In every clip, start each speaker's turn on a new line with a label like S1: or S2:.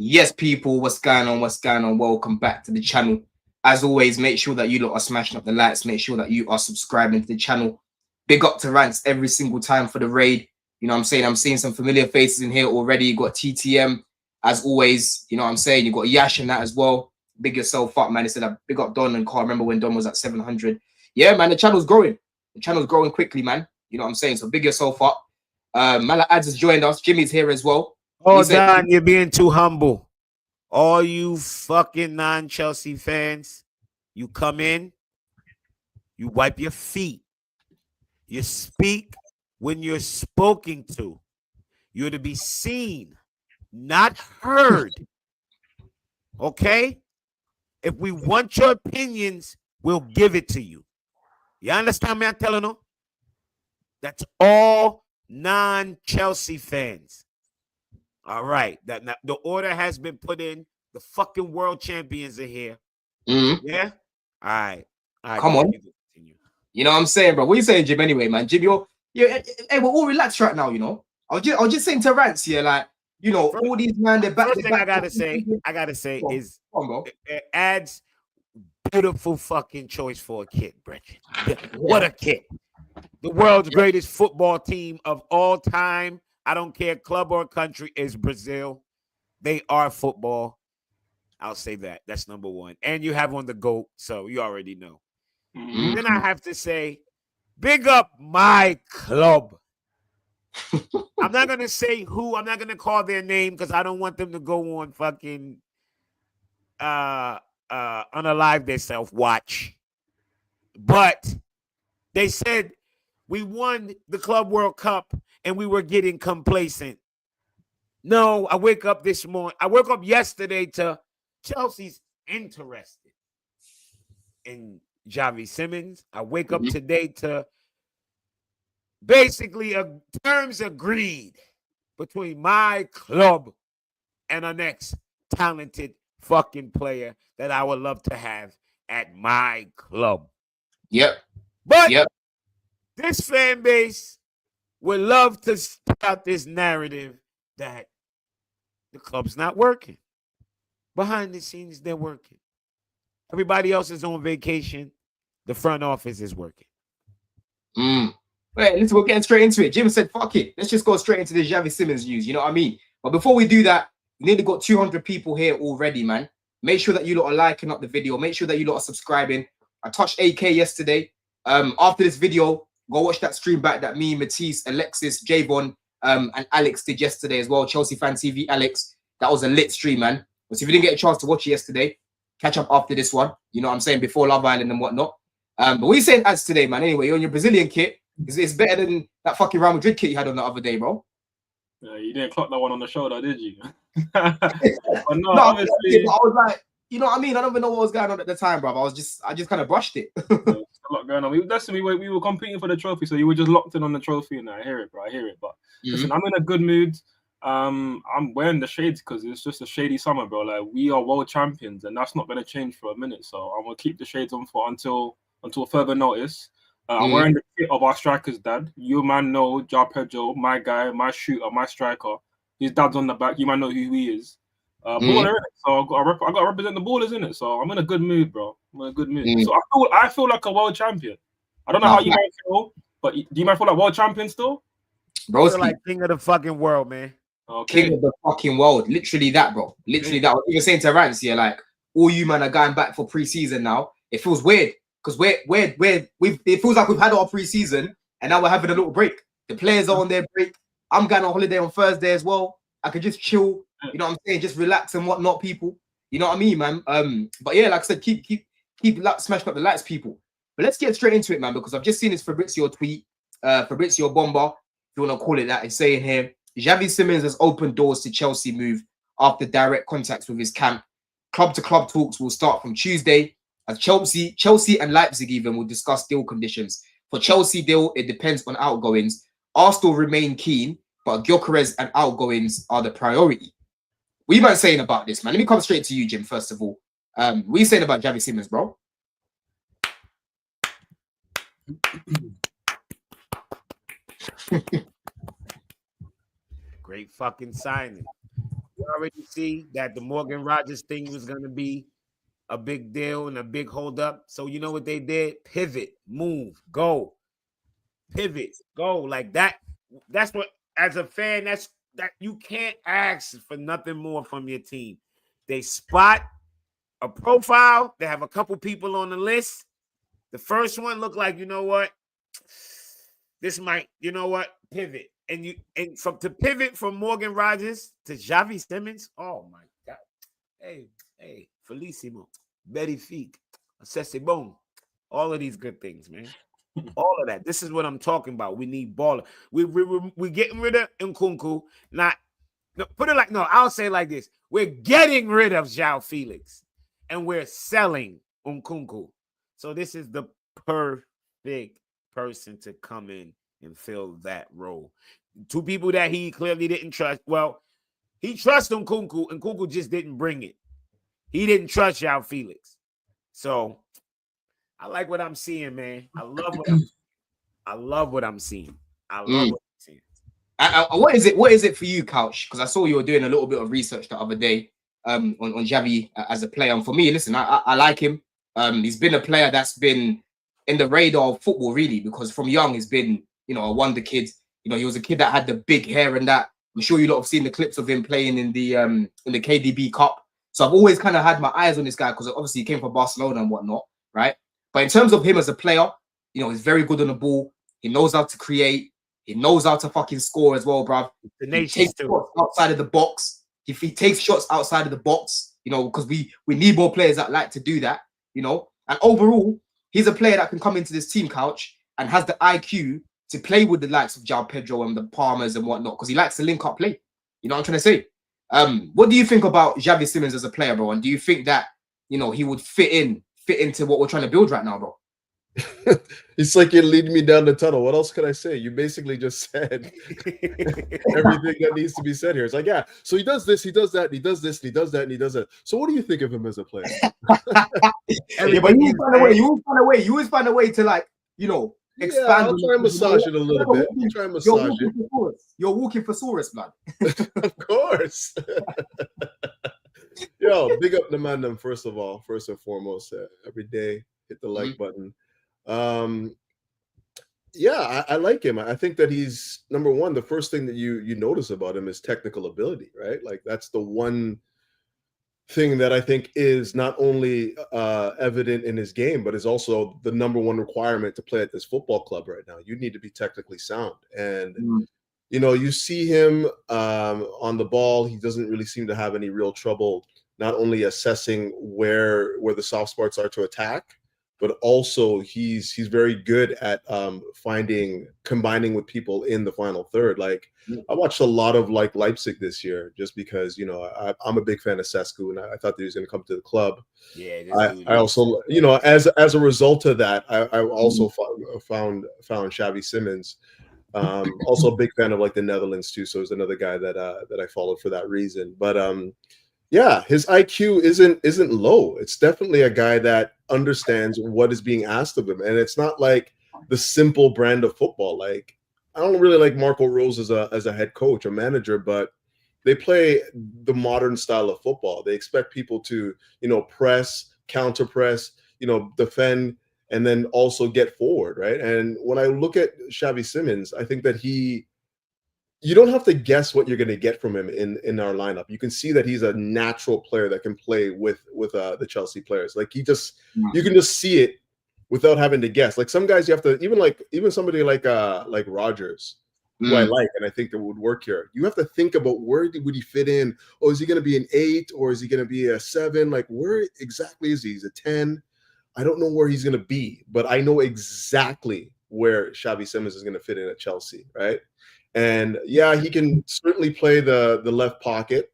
S1: Yes, people, what's going on? What's going on? Welcome back to the channel. As always, make sure that you lot are smashing up the lights. Make sure that you are subscribing to the channel. Big up to Rants every single time for the raid. You know what I'm saying? I'm seeing some familiar faces in here already. You got TTM, as always. You know what I'm saying? You got Yash and that as well. Big yourself up, man. They said that big up Don and Carl. Remember when Don was at 700? Yeah, man, the channel's growing. The channel's growing quickly, man. You know what I'm saying? So big yourself up. Mala Ads has joined us. Jimmy's here as well.
S2: Oh, Don, you're being too humble. All you fucking non-Chelsea fans, you come in, you wipe your feet, you speak when you're spoken to. You're to be seen, not heard. Okay? If we want your opinions, we'll give it to you. You understand me? I'm telling you? That's all non-Chelsea fans. All right. The order has been put in. The fucking world champions are here. Yeah? All right.
S1: Come on. You know what I'm saying, bro? What are you saying, Jim, anyway, man? Jim, hey, we're all relaxed right now, you know? I was just saying to Rants here, like, you know, all these man, they're back.
S2: First thing I gotta say is it adds beautiful fucking choice for a kid, Bridget. What a kid. The world's greatest football team of all time, I don't care club or country, is Brazil. They are football. I'll say that. That's number one. And you have on the GOAT, so you already know. Then I have to say, big up my club. I'm not going to say who. I'm not going to call their name because I don't want them to go on fucking unalive themselves watch. But they said we won the Club World Cup and we were getting complacent. No, I wake up this morning. I woke up yesterday to Chelsea's interested in Xavi Simmons. I wake up today to basically terms agreed between my club and a next talented fucking player that I would love to have at my club.
S1: Yep.
S2: But this fan base would love to start this narrative that the club's not working. Behind the scenes, they're working. Everybody else is on vacation. The front office is working.
S1: Wait, we're getting straight into it. Jim said, fuck it. Let's just go straight into the Xavi Simmons news. You know what I mean? But before we do that, we nearly got 200 people here already, man. Make sure that you lot are liking up the video. Make sure that you lot are subscribing. I touched AK yesterday. After this video, go watch that stream back that me, Matisse, Alexis, Javon, and Alex did yesterday as well. Chelsea Fan TV, Alex. That was a lit stream, man. But if you didn't get a chance to watch it yesterday, catch up after this one. You know what I'm saying? Before Love Island and whatnot. But what are you saying ads today, man? Anyway, you're on your Brazilian kit. It's better than that fucking Real Madrid kit you had on the other day, bro.
S3: You didn't clock that one on the shoulder, did you? But no,
S1: obviously. I was like, you know what I mean? I don't even know what was going on at the time, bro. I just kind of brushed it.
S3: There's a lot going on. We were competing for the trophy, so you were just locked in on the trophy. And I hear it, bro. I hear it. But listen, I'm in a good mood. I'm wearing the shades because it's just a shady summer, bro. Like, we are world champions, and that's not going to change for a minute. So I'm gonna keep the shades on for until further notice. I'm wearing the kit of our striker's dad. You man know Ja Pedro, my guy, my shooter, my striker. His dad's on the back. You might know who he is. Baller, innit? So I got to represent the ballers, in it. So I'm in a good mood, bro. I'm in a good mood. So I feel like a world champion. I don't know how you might feel, but do you might feel like world champion still?
S2: Bro, feel like king of the fucking world, man.
S1: Okay. King of the fucking world. Literally that, bro. Literally that. I was even saying to Rance here, like, all you man are going back for pre-season now. It feels weird because it feels like we've had our pre-season and now we're having a little break. The players are on their break. I'm going on holiday on Thursday as well. I could just chill, you know what I'm saying? Just relax and whatnot, people. You know what I mean, man? But yeah, like I said, keep smashing up the lights, people. But let's get straight into it, man, because I've just seen this Fabrizio tweet, Fabrizio Bomba, if you want to call it that, is saying here, Xavi Simmons has opened doors to Chelsea move after direct contacts with his camp. Club-to-club talks will start from Tuesday, as Chelsea and Leipzig even will discuss deal conditions. For Chelsea deal, it depends on outgoings. Arsenal remain keen, but Gyökeres and outgoings are the priority. What are you man saying about this, man? Let me come straight to you, Jim, first of all. What are you saying about Xavi Simmons, bro?
S2: Great fucking signing. already see that the Morgan Rogers thing was going to be a big deal and a big holdup. So you know what they did? Pivot, move, go, pivot, go like that. That's what, as a fan, that you can't ask for nothing more from your team. They spot a profile. They have a couple people on the list. The first one looked like, you know what? This might, you know what? Pivot. And to pivot from Morgan Rogers to Xavi Simmons. Oh my God. Hey, Felicimo, Betty Feek, Assesse Boom. All of these good things, man. All of that. This is what I'm talking about. We need baller. We're getting rid of Nkunku. I'll say it like this. We're getting rid of João Felix. And we're selling Nkunku. So this is the perfect person to come in and fill that role. Two people that he clearly didn't trust. Well, he trusts Nkunku. Nkunku just didn't bring it. He didn't trust João Felix. So I like what I'm seeing, man. I love what I'm seeing.
S1: What is it for you, Couch? Because I saw you were doing a little bit of research the other day on Xavi as a player. And for me, listen, I like him. He's been a player that's been in the radar of football, really, because from young he's been, a wonder kid. He was a kid that had the big hair and that. I'm sure you lot have seen the clips of him playing in the KDB Cup. So I've always kind of had my eyes on this guy because obviously he came from Barcelona and whatnot, right? But in terms of him as a player, he's very good on the ball. He knows how to create. He knows how to fucking score as well, bruv. He takes shots outside of the box. If he takes shots outside of the box, because we need more players that like to do that, And overall, he's a player that can come into this team, Couch, and has the IQ to play with the likes of João Pedro and the Palmers and whatnot, because he likes to link up play. You know what I'm trying to say? What do you think about Xavi Simmons as a player, bro? And do you think that, he would fit into what we're trying to build right now, bro?
S4: It's like you're leading me down the tunnel. What else can I say? You basically just said everything that needs to be said here. It's like, yeah, so he does this, he does that, he does this, and he does that, and he does that. So what do you think of him as a player?
S1: But you always find a way to, like, expand.
S4: Yeah, I'll try and massage it a little bit.
S1: You're walking for Saurus, blood.
S4: Of course. Yo, big up the man them, first and foremost. Every day, hit the like button. Yeah, I like him. I think that he's, number one, the first thing that you notice about him is technical ability, right? Like, that's the one thing that I think is not only evident in his game, but is also the number one requirement to play at this football club right now. You need to be technically sound. And, you see him on the ball. He doesn't really seem to have any real trouble, not only assessing where the soft spots are to attack, but also he's very good at combining with people in the final third. Like, I watched a lot of Leipzig this year just because I'm a big fan of Sescu, and I thought that he was going to come to the club.
S2: Yeah,
S4: I also as a result of that, I also found Xavi Simmons. Also a big fan of the Netherlands too, so he's another guy that I followed for that reason. But yeah, his IQ isn't low. It's definitely a guy that understands what is being asked of him, and it's not like the simple brand of football. Like, I don't really like Marco Rose as a head coach or manager, but they play the modern style of football. They expect people to press, counter press, defend, and then also get forward, right? And when I look at Xavi Simmons, I think that you don't have to guess what you're going to get from him in our lineup. You can see that he's a natural player that can play with the Chelsea players. Like, you can just see it without having to guess. Like, some guys you have to, even somebody like Rodgers, who I like, and I think that would work here. You have to think about where would he fit in. Oh, is he going to be an 8 or is he going to be a 7? Like, where exactly is he? He's a 10. I don't know where he's going to be, but I know exactly where Xavi Simmons is going to fit in at Chelsea, right? And yeah, he can certainly play the left pocket.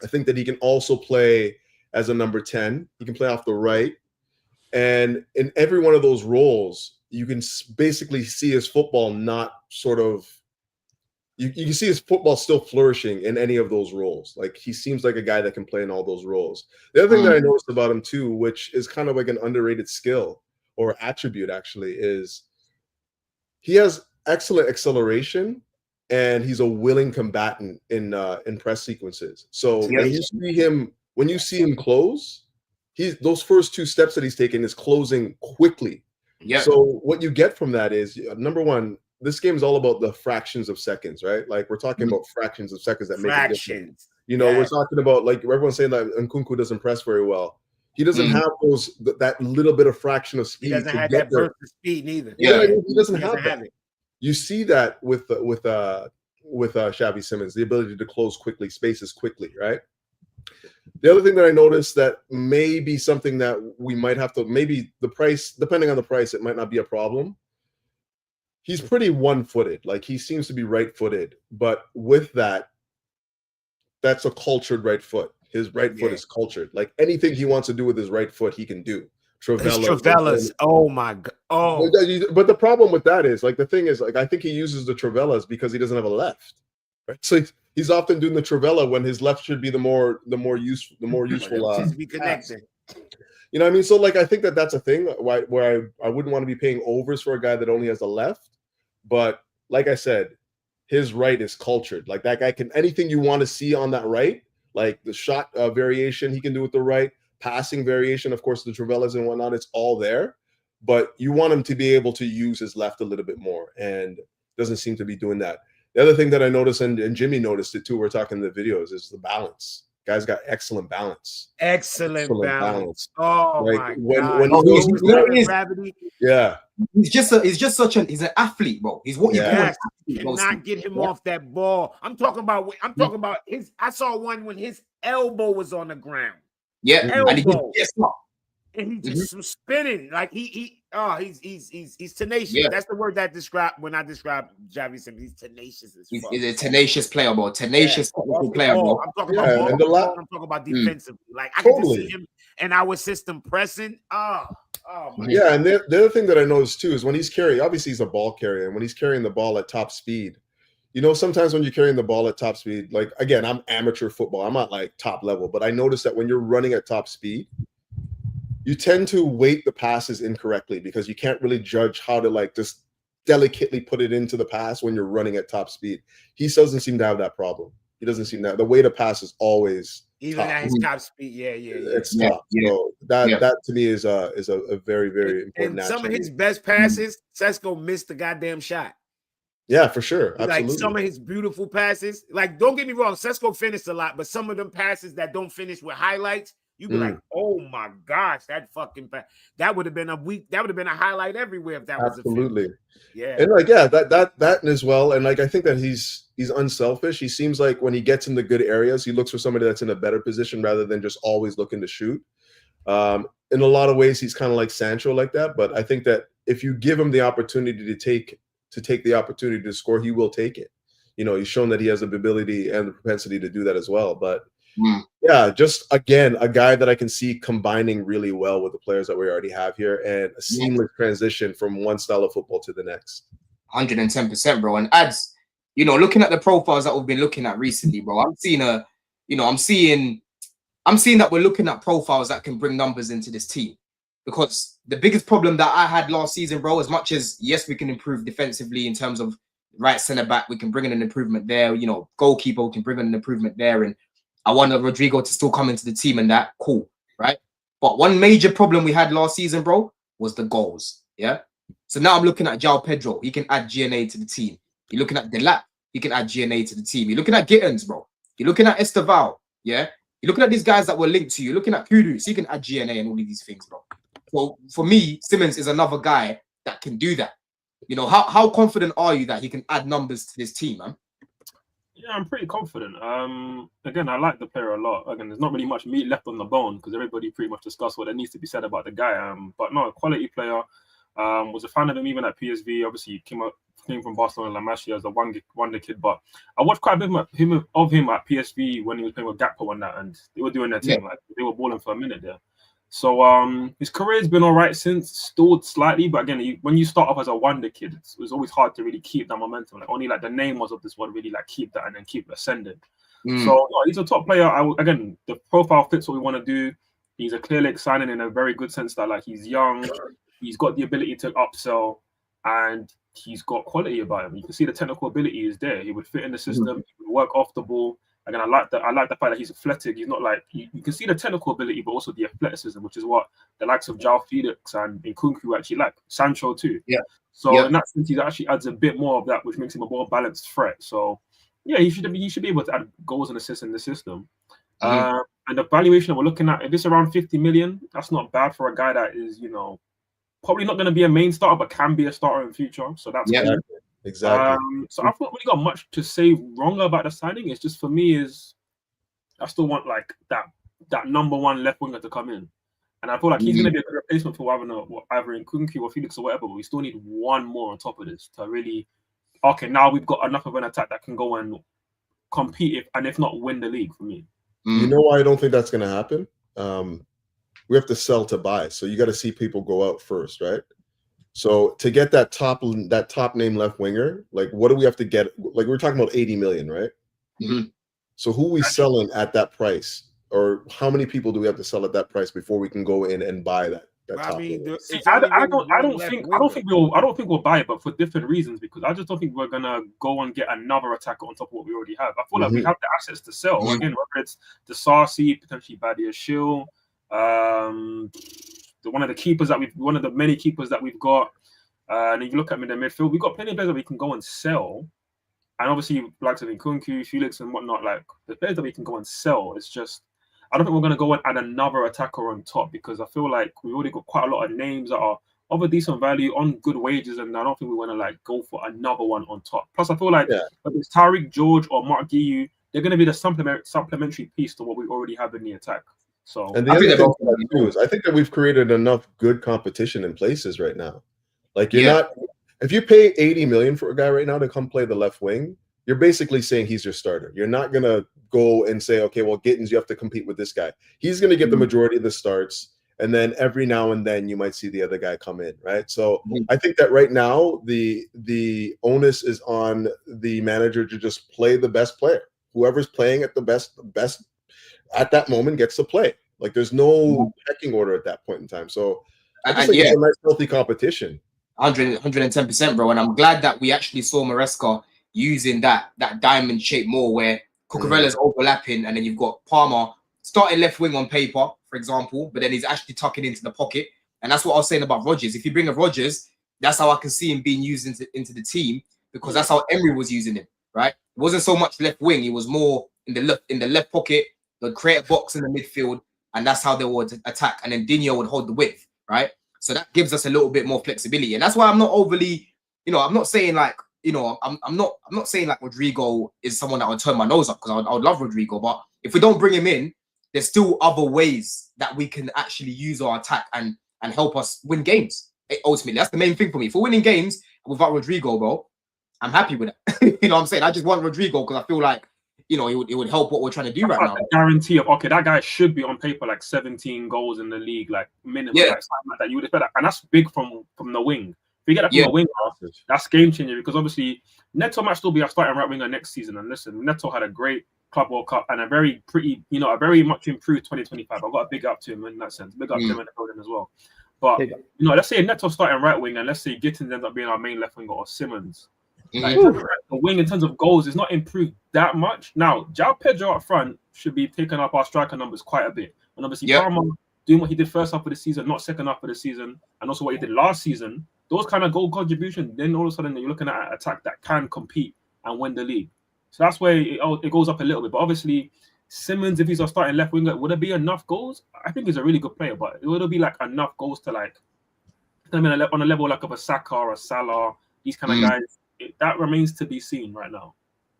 S4: I think that he can also play as a number 10. He can play off the right. And in every one of those roles, you can basically see his football not sort of – you can see his football still flourishing in any of those roles. Like, he seems like a guy that can play in all those roles. The other thing that I noticed about him too, which is kind of like an underrated skill or attribute actually, is he has excellent acceleration. and he's a willing combatant in press sequences. So when you see him close, those first 2 steps that he's taking is closing quickly.
S1: Yeah.
S4: So what you get from that is, number one, this game is all about the fractions of seconds, right? Like we're talking about fractions of seconds that make a difference. You know, we're talking about, like, everyone's saying that Nkunku doesn't press very well. He doesn't have that little bit of fraction of speed.
S2: He doesn't have that burst of speed neither.
S4: Yeah, he doesn't have that. You see that with Xavi Simmons, the ability to close quickly, spaces quickly, right? The other thing that I noticed that may be something that we might have to, maybe the price, depending on the price, it might not be a problem. He's pretty one-footed. Like, he seems to be right-footed. But with that, that's a cultured right foot. His right foot is cultured. Like, anything he wants to do with his right foot, he can do.
S2: Trivelas. Oh, my God. Oh.
S4: But the problem with that is, like, the thing is, like, I think he uses the Trivelas because he doesn't have a left. Right? So he's often doing the Trivela when his left should be the more useful.
S2: Be connected.
S4: You know what I mean? So, like, I think that's a thing where I wouldn't want to be paying overs for a guy that only has a left. But like I said, his right is cultured. Like, that guy can, anything you want to see on that right, like the shot variation he can do with the right, passing variation, of course, the Trivelas and whatnot, it's all there. But you want him to be able to use his left a little bit more, and doesn't seem to be doing that. The other thing that I noticed, and Jimmy noticed it too, we're talking in the videos, is the balance. Guy's got excellent balance.
S2: Excellent balance. Oh,
S4: like,
S2: my God.
S1: Gravity.
S4: Yeah.
S1: He's an athlete, bro. He's what you call an athlete.
S2: Cannot get him off that ball. I'm talking about his. I saw one when his elbow was on the ground.
S1: Yeah,
S2: elbow. And he just was spinning like he's tenacious. Yeah. That's the word that when I describe Xavi Simmons. He's tenacious as fuck.
S1: He's a tenacious player, bro. Tenacious player, bro.
S2: I'm talking about ball. I'm talking about defensively. Like, I can see him in our system pressing. Oh my God.
S4: And the other thing that I noticed too is when he's carrying, obviously he's a ball carrier, and when he's carrying the ball at top speed, you know, sometimes when you're carrying the ball at top speed, like, again, I'm amateur football, I'm not like top level, but I noticed that when you're running at top speed, you tend to weight the passes incorrectly because you can't really judge how to, like, just delicately put it into the pass when you're running at top speed. He doesn't seem to have that problem. He doesn't seem to have, the weight of pass is always
S2: even at his top speed.
S4: It's top. So that to me is a very, very important.
S2: And some of his best passes, Sesko missed the goddamn shot.
S4: Yeah, for sure. Absolutely.
S2: Like, some of his beautiful passes, like, don't get me wrong, Sesko finished a lot, but some of them passes that don't finish with highlights, you'd be like, oh my gosh, that fucking pass. That would have been a highlight everywhere if that was
S4: absolutely.
S2: Yeah.
S4: And like, that as well. And like, I think that he's unselfish. He seems like when he gets in the good areas, he looks for somebody that's in a better position rather than just always looking to shoot. In a lot of ways, he's kind of like Sancho like that. But I think that if you give him the opportunity to take the opportunity to score, he will take it. You know, he's shown that he has the ability and the propensity to do that as well. But yeah, just again, a guy that I can see combining really well with the players that we already have here, and a seamless transition from one style of football to the next.
S1: 110%, bro. And adds, you know, looking at the profiles that we've been looking at recently, bro, I'm seeing that we're looking at profiles that can bring numbers into this team. Because the biggest problem that I had last season, bro, as much as, yes, we can improve defensively in terms of right centre back, we can bring in an improvement there. You know, goalkeeper, we can bring in an improvement there. And I wanted Rodrigo to still come into the team and that, cool, right? But one major problem we had last season, bro, was the goals, yeah? So now I'm looking at João Pedro. He can add GNA to the team. You're looking at Delap. He can add GNA to the team. You're looking at Gittins, bro. You're looking at Esteval, yeah? You're looking at these guys that were linked to you. You're looking at Kudus. He can add GNA and all of these things, bro. So for me, Simmons is another guy that can do that. You know, how confident are you that he can add numbers to this team, man?
S3: Yeah, I'm pretty confident. Again, I like the player a lot. Again, there's not really much meat left on the bone because everybody pretty much discussed what there needs to be said about the guy. But no, a quality player. Was a fan of him even at PSV. Obviously, he came from Barcelona La Masia as a wonder kid. But I watched quite a bit of him at PSV when he was playing with Gakpo and that, and they were doing their thing. Like, they were balling for a minute there. So his career's been all right since, stalled slightly, but again, when you start off as a wonder kid, it was always hard to really keep that momentum. Like, only like the name was of this one really like keep that and then keep ascending. So no, he's a top player. Again, the profile fits what we want to do. He's a clear leg signing in a very good sense that like he's young, he's got the ability to upsell. and he's got quality about him. You can see the technical ability is there. He would fit in the system. He would work off the ball. Again, I like the fact that he's athletic. He's not like you can see the technical ability, but also the athleticism, which is what the likes of João Felix and Nkunku actually like. Sancho too.
S1: Yeah.
S3: So in that sense, he actually adds a bit more of that, which makes him a more balanced threat. So yeah, he should be able to add goals and assists in the system. And the valuation that we're looking at, if it's around 50 million, that's not bad for a guy that is, probably not going to be a main starter, but can be a starter in the future. So that's
S4: good. Exactly.
S3: So I've not really got much to say wrong about the signing. It's just for me is I still want like that number one left winger to come in, and I feel like he's going to be a good replacement for either Nkunku or Felix or whatever. But we still need one more on top of this to really. Okay, now we've got enough of an attack that can go and compete if not win the league for me.
S4: You know why I don't think that's going to happen? We have to sell to buy, so you got to see people go out first, right? So to get that top name left winger, like what do we have to get? Like we're talking about 80 million, right? So who are we selling at that price, or how many people do we have to sell at that price before we can go in and buy that top?
S3: I don't think we'll buy it, but for different reasons. Because I just don't think we're gonna go and get another attacker on top of what we already have. I feel like we have the assets to sell again, whether it's the Sarsi, potentially Badia Shil, one of the many keepers that we've got. And if you look at them in the midfield, we've got plenty of players that we can go and sell. And obviously, likes of Nkunku, Felix, and whatnot, like the players that we can go and sell. It's just, I don't think we're going to go and add another attacker on top because I feel like we've already got quite a lot of names that are of a decent value on good wages, and I don't think we want to like go for another one on top. Plus, I feel like whether it's Tariq George or Mark Guiu, they're going to be the supplementary piece to what we already have in the attack. So,
S4: and the other thing too is I think that we've created enough good competition in places right now. Like you're not, if you pay 80 million for a guy right now to come play the left wing, you're basically saying he's your starter. You're not gonna go and say, okay, well, Gittins, you have to compete with this guy. He's gonna get the majority of the starts, and then every now and then you might see the other guy come in, right? So I think that right now the onus is on the manager to just play the best player. Whoever's playing at the best at that moment gets to play. Like there's no pecking order at that point in time. So I just think it's a nice, healthy competition.
S1: 110%, bro. And I'm glad that we actually saw Maresca using that diamond shape more, where Cucurella's overlapping, and then you've got Palmer starting left wing on paper, for example, but then he's actually tucking into the pocket. And that's what I was saying about Rodgers. If you bring a Rodgers, that's how I can see him being used into the team, because that's how Emery was using him, right? It wasn't so much left wing; he was more in the left pocket. They'd create a box in the midfield, and that's how they would attack. And then Dino would hold the width, right? So that gives us a little bit more flexibility. And that's why I'm not overly, I'm not saying like, I'm not saying like Rodrigo is someone that would turn my nose up, because I would love Rodrigo. But if we don't bring him in, there's still other ways that we can actually use our attack and help us win games. Ultimately, that's the main thing for me. For winning games without Rodrigo, bro, I'm happy with it. You know what I'm saying? I just want Rodrigo because I feel like, it would help what we're trying to do right now.
S3: Guarantee of that guy should be on paper like 17 goals in the league, like minimum, like something like that. You would expect that, and that's big from the wing. If you get that from the wing, that's game changer, because obviously Neto might still be our starting right winger next season. And listen, Neto had a great Club World Cup and a very much improved 2025. I've got a big up to him in that sense. Big up to him in the building as well. But let's say Neto starting right wing, and let's say Gittins ends up being our main left winger, or Simmons. Like, the wing in terms of goals is not improved that much. Now, João Pedro up front should be taking up our striker numbers quite a bit. And obviously, Palmer doing what he did first half of the season, not second half of the season, and also what he did last season, those kind of goal contributions, then all of a sudden you're looking at an attack that can compete and win the league. So that's where it goes up a little bit. But obviously, Simmons, if he's our starting left winger, would it be enough goals? I think he's a really good player, but would it be like enough goals to like, on a level like of a Saka or a Salah, these kind of guys? That remains to be seen right now.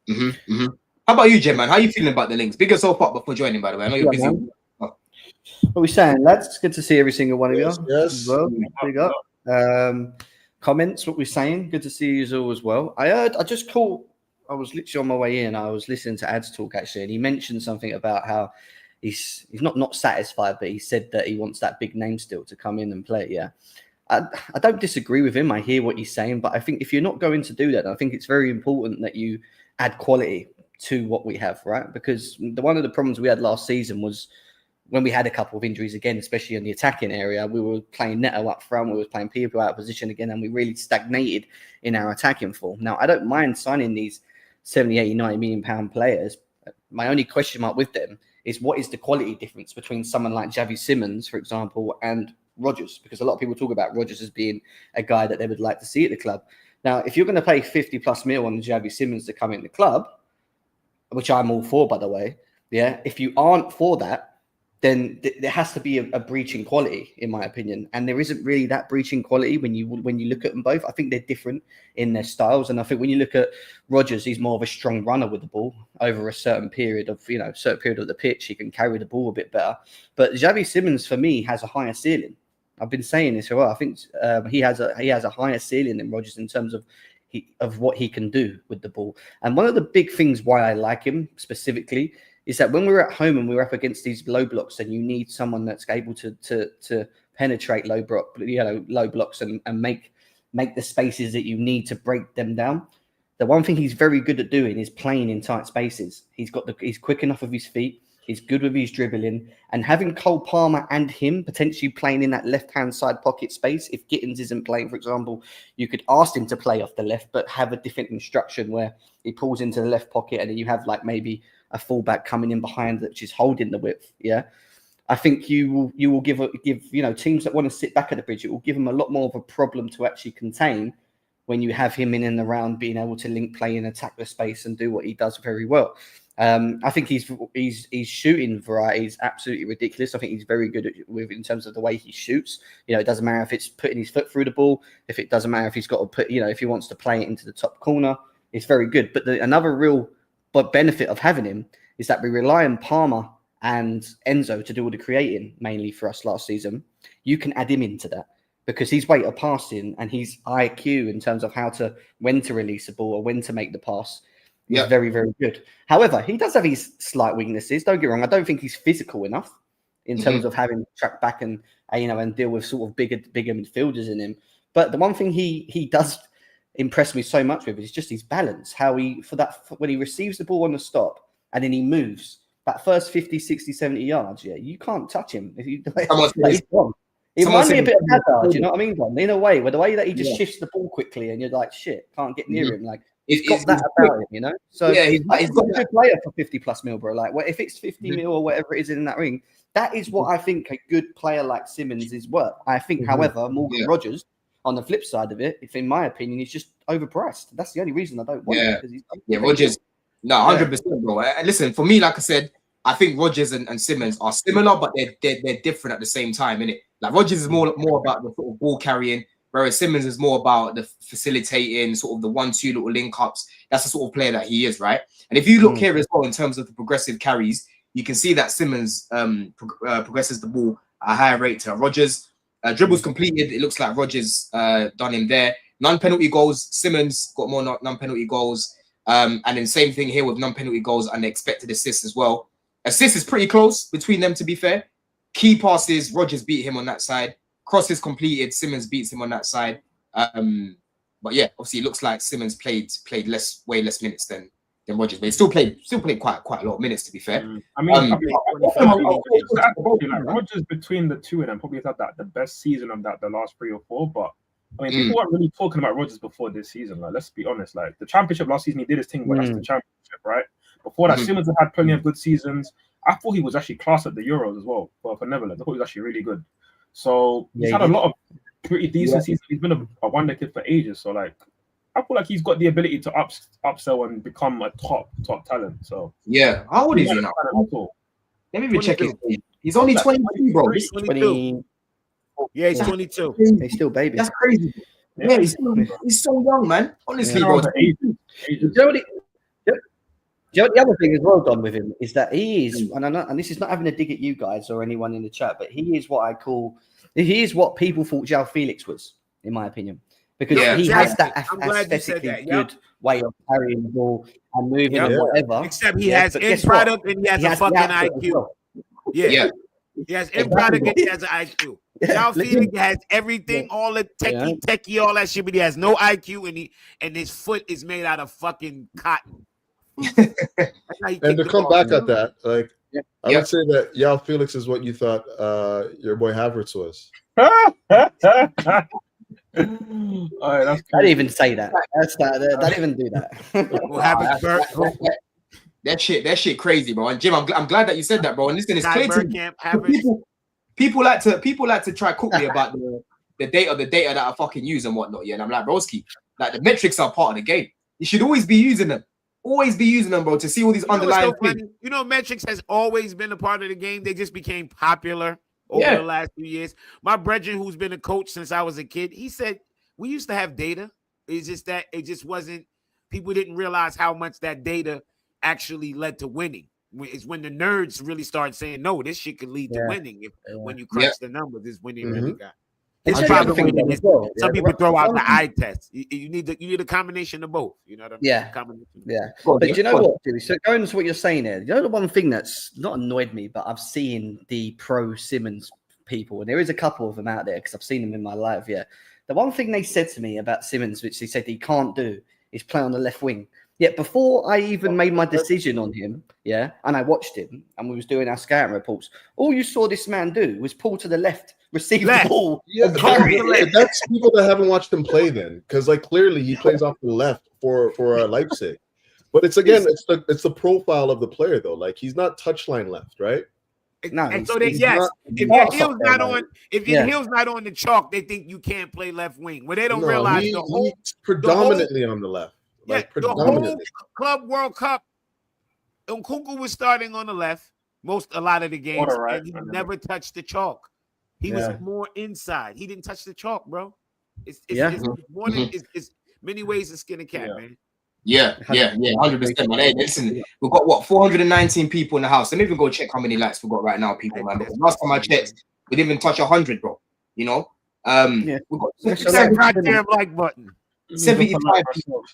S1: How about you, Jim, man? How are you feeling about the links? Big yourself up before joining, by the way. I know you're busy.
S5: What are we saying, lads? It's good to see every single one of you.
S4: Yes.
S5: Well. Big up. Comments, what we're saying. Good to see you all as well. I was literally on my way in. I was listening to Ads talk, actually, and he mentioned something about how he's not satisfied, but he said that he wants that big name still to come in and play. Yeah. I don't disagree with him. I hear what he's saying, but I think if you're not going to do that, I think it's very important that you add quality to what we have, right? Because one of the problems we had last season was when we had a couple of injuries again, especially in the attacking area, we were playing Neto up front, we were playing people out of position again, and we really stagnated in our attacking form. Now, I don't mind signing these 70, 80, 90 million pound players. My only question mark with them is what is the quality difference between someone like Xavi Simmons, for example, and Rodgers? Because a lot of people talk about Rodgers as being a guy that they would like to see at the club. Now, if you're going to pay 50 plus mil on Xavi Simmons to come in the club, which I'm all for, by the way, yeah, if you aren't for that, then there has to be a breach in quality, in my opinion. And there isn't really that breach in quality when you look at them both. I think they're different in their styles. And I think when you look at Rodgers, he's more of a strong runner with the ball over a certain period of the pitch. He can carry the ball a bit better. But Xavi Simmons, for me, has a higher ceiling. I've been saying this for a while. I think he has a higher ceiling than Rodgers in terms of what he can do with the ball. And one of the big things why I like him specifically is that when we're at home and we're up against these low blocks, and you need someone that's able to penetrate low blocks and make the spaces that you need to break them down. The one thing he's very good at doing is playing in tight spaces. He's quick enough of his feet. He's good with his dribbling, and having Cole Palmer and him potentially playing in that left-hand side pocket space. If Gittins isn't playing, for example, you could ask him to play off the left, but have a different instruction where he pulls into the left pocket, and then you have like maybe a fullback coming in behind that is holding the width. Yeah, I think you will give teams that want to sit back at the bridge, it will give them a lot more of a problem to actually contain when you have him in and around being able to link play and attack the space and do what he does very well. I think his shooting variety is absolutely ridiculous. I think he's very good in terms of the way he shoots. It doesn't matter if it's putting his foot through the ball. If it doesn't matter if he's got to put, if he wants to play it into the top corner, it's very good. But another real benefit of having him is that we rely on Palmer and Enzo to do all the creating mainly for us last season. You can add him into that because he's weight of passing and his IQ in terms of when to release the ball or when to make the pass. He's very, very good. However, he does have his slight weaknesses. Don't get me wrong. I don't think he's physical enough in terms of having to track back and deal with sort of bigger midfielders in him. But the one thing he does impress me so much with is just his balance. How when he receives the ball on the stop and then he moves that first 50, 60, 70 yards, you can't touch him. If you, he's gone. It reminds me a bit of Hazard, you know what I mean? In a way, where the way that he just shifts the ball quickly and you're like, shit, can't get near him. Like, he's got that about him, So he's got a good player for 50 plus mil, bro. Like, if it's 50 mil or whatever it is in that ring, that is what I think a good player like Simmons is worth. I think, however, Morgan Rodgers, on the flip side of it, if in my opinion, he's just overpriced. That's the only reason I don't want him.
S1: Rodgers. No, 100%, bro. And listen, for me, like I said, I think Rodgers and Simmons are similar, but they're different at the same time, innit? Like Rodgers is more about the sort of ball carrying, whereas Simmons is more about the facilitating, sort of the 1-2 little link ups. That's the sort of player that he is, right? And if you look here as well in terms of the progressive carries, you can see that Simmons progresses the ball at a higher rate to Rodgers. Dribbles completed, it looks like Rodgers done him there. Non-penalty goals, Simmons got more non-penalty goals. And then same thing here with non-penalty goals and the expected assists as well. Assists is pretty close between them, to be fair. Key passes, Rodgers beat him on that side. Crosses completed, Simmons beats him on that side. But yeah, obviously it looks like Simmons played way less minutes than Rodgers, but he still played quite a lot of minutes, to be fair.
S3: I mean, Rodgers between the two of them probably had the best season of the last 3 or 4. But I mean, people weren't really talking about Rodgers before this season. Like, let's be honest. Like the championship last season, he did his thing, but that's the championship, right? Before that, Simmons had plenty of good seasons. I thought he was actually class at the Euros as well for Netherlands. I thought he was actually really good. So he's had a lot of pretty decent seasons. He's been a wonder kid for ages. So like, I feel like he's got the ability to upsell and become a top talent. So
S1: yeah, how old is he now? Let me even check his age. He's only 22, bro.
S2: 22. Yeah, he's 22.
S5: He's still baby.
S1: That's crazy. Yeah, he's so young, man. Honestly, bro.
S5: The other thing as well, Don, with him is that he is, and this is not having a dig at you guys or anyone in the chat, but he is what people thought João Felix was, in my opinion, because he has that aesthetically good way of carrying the ball and moving and whatever.
S2: Except he has end product and he has a fucking IQ. Well. Yeah. He has end product and he has an IQ. João Felix has everything, all the techie, all that shit, but he has no IQ and his foot is made out of fucking cotton.
S4: And to come back at that, like I would say that Yao Felix is what you thought your boy Havertz was.
S3: All right, that's
S5: I didn't even say that. That didn't even do that.
S2: We'll have it.
S1: That shit crazy, bro. And Jim, I'm glad that you said that, bro. And listen, it's clear to me. People like to try cook me about the data that I fucking use and whatnot. Yeah, and I'm like, broski, like the metrics are part of the game. You should always be using them. Always be using them, bro, to see all these underlying things.
S2: You know, metrics has always been a part of the game. They just became popular over the last few years. My brethren, who's been a coach since I was a kid, he said we used to have data. It's just that it just wasn't. People didn't realize how much that data actually led to winning. It's when the nerds really started saying, no, this shit could lead to winning. When you crunch the numbers, this winning really got. It's probably is, some people throw out the eye test. You need a combination of both. You know what I mean?
S5: Yeah. But do you know what, Jimmy? So going to what you're saying there, you know the one thing that's not annoyed me, but I've seen the pro Simmons people, and there is a couple of them out there because I've seen them in my life. Yeah. The one thing they said to me about Simmons, which they said he can't do, is play on the left wing. Yet before I even made my decision on him, and I watched him, and we was doing our scouting reports, all you saw this man do was pull to the left, receive the ball.
S4: Yeah, that's people that haven't watched him play then, because like clearly he plays off the left for Leipzig, but it's the profile of the player though. Like he's not touchline left, right?
S5: No,
S2: and so if your heel's not on the chalk, they think you can't play left wing. Well, they don't realize
S4: he's predominantly on the left.
S2: The whole Club World Cup, Nkunku was starting on the left a lot of the games, and he never touched the chalk. He was more inside. He didn't touch the chalk, bro. It's more than it's many ways to skin a cat, man.
S1: Yeah, 100%. Man. Hey, listen, we've got 419 people in the house. Let me even go check how many likes we've got right now, people, man. Because last time I checked, we didn't even touch 100, bro. You know, we've got
S2: that goddamn like button.
S1: 75 people.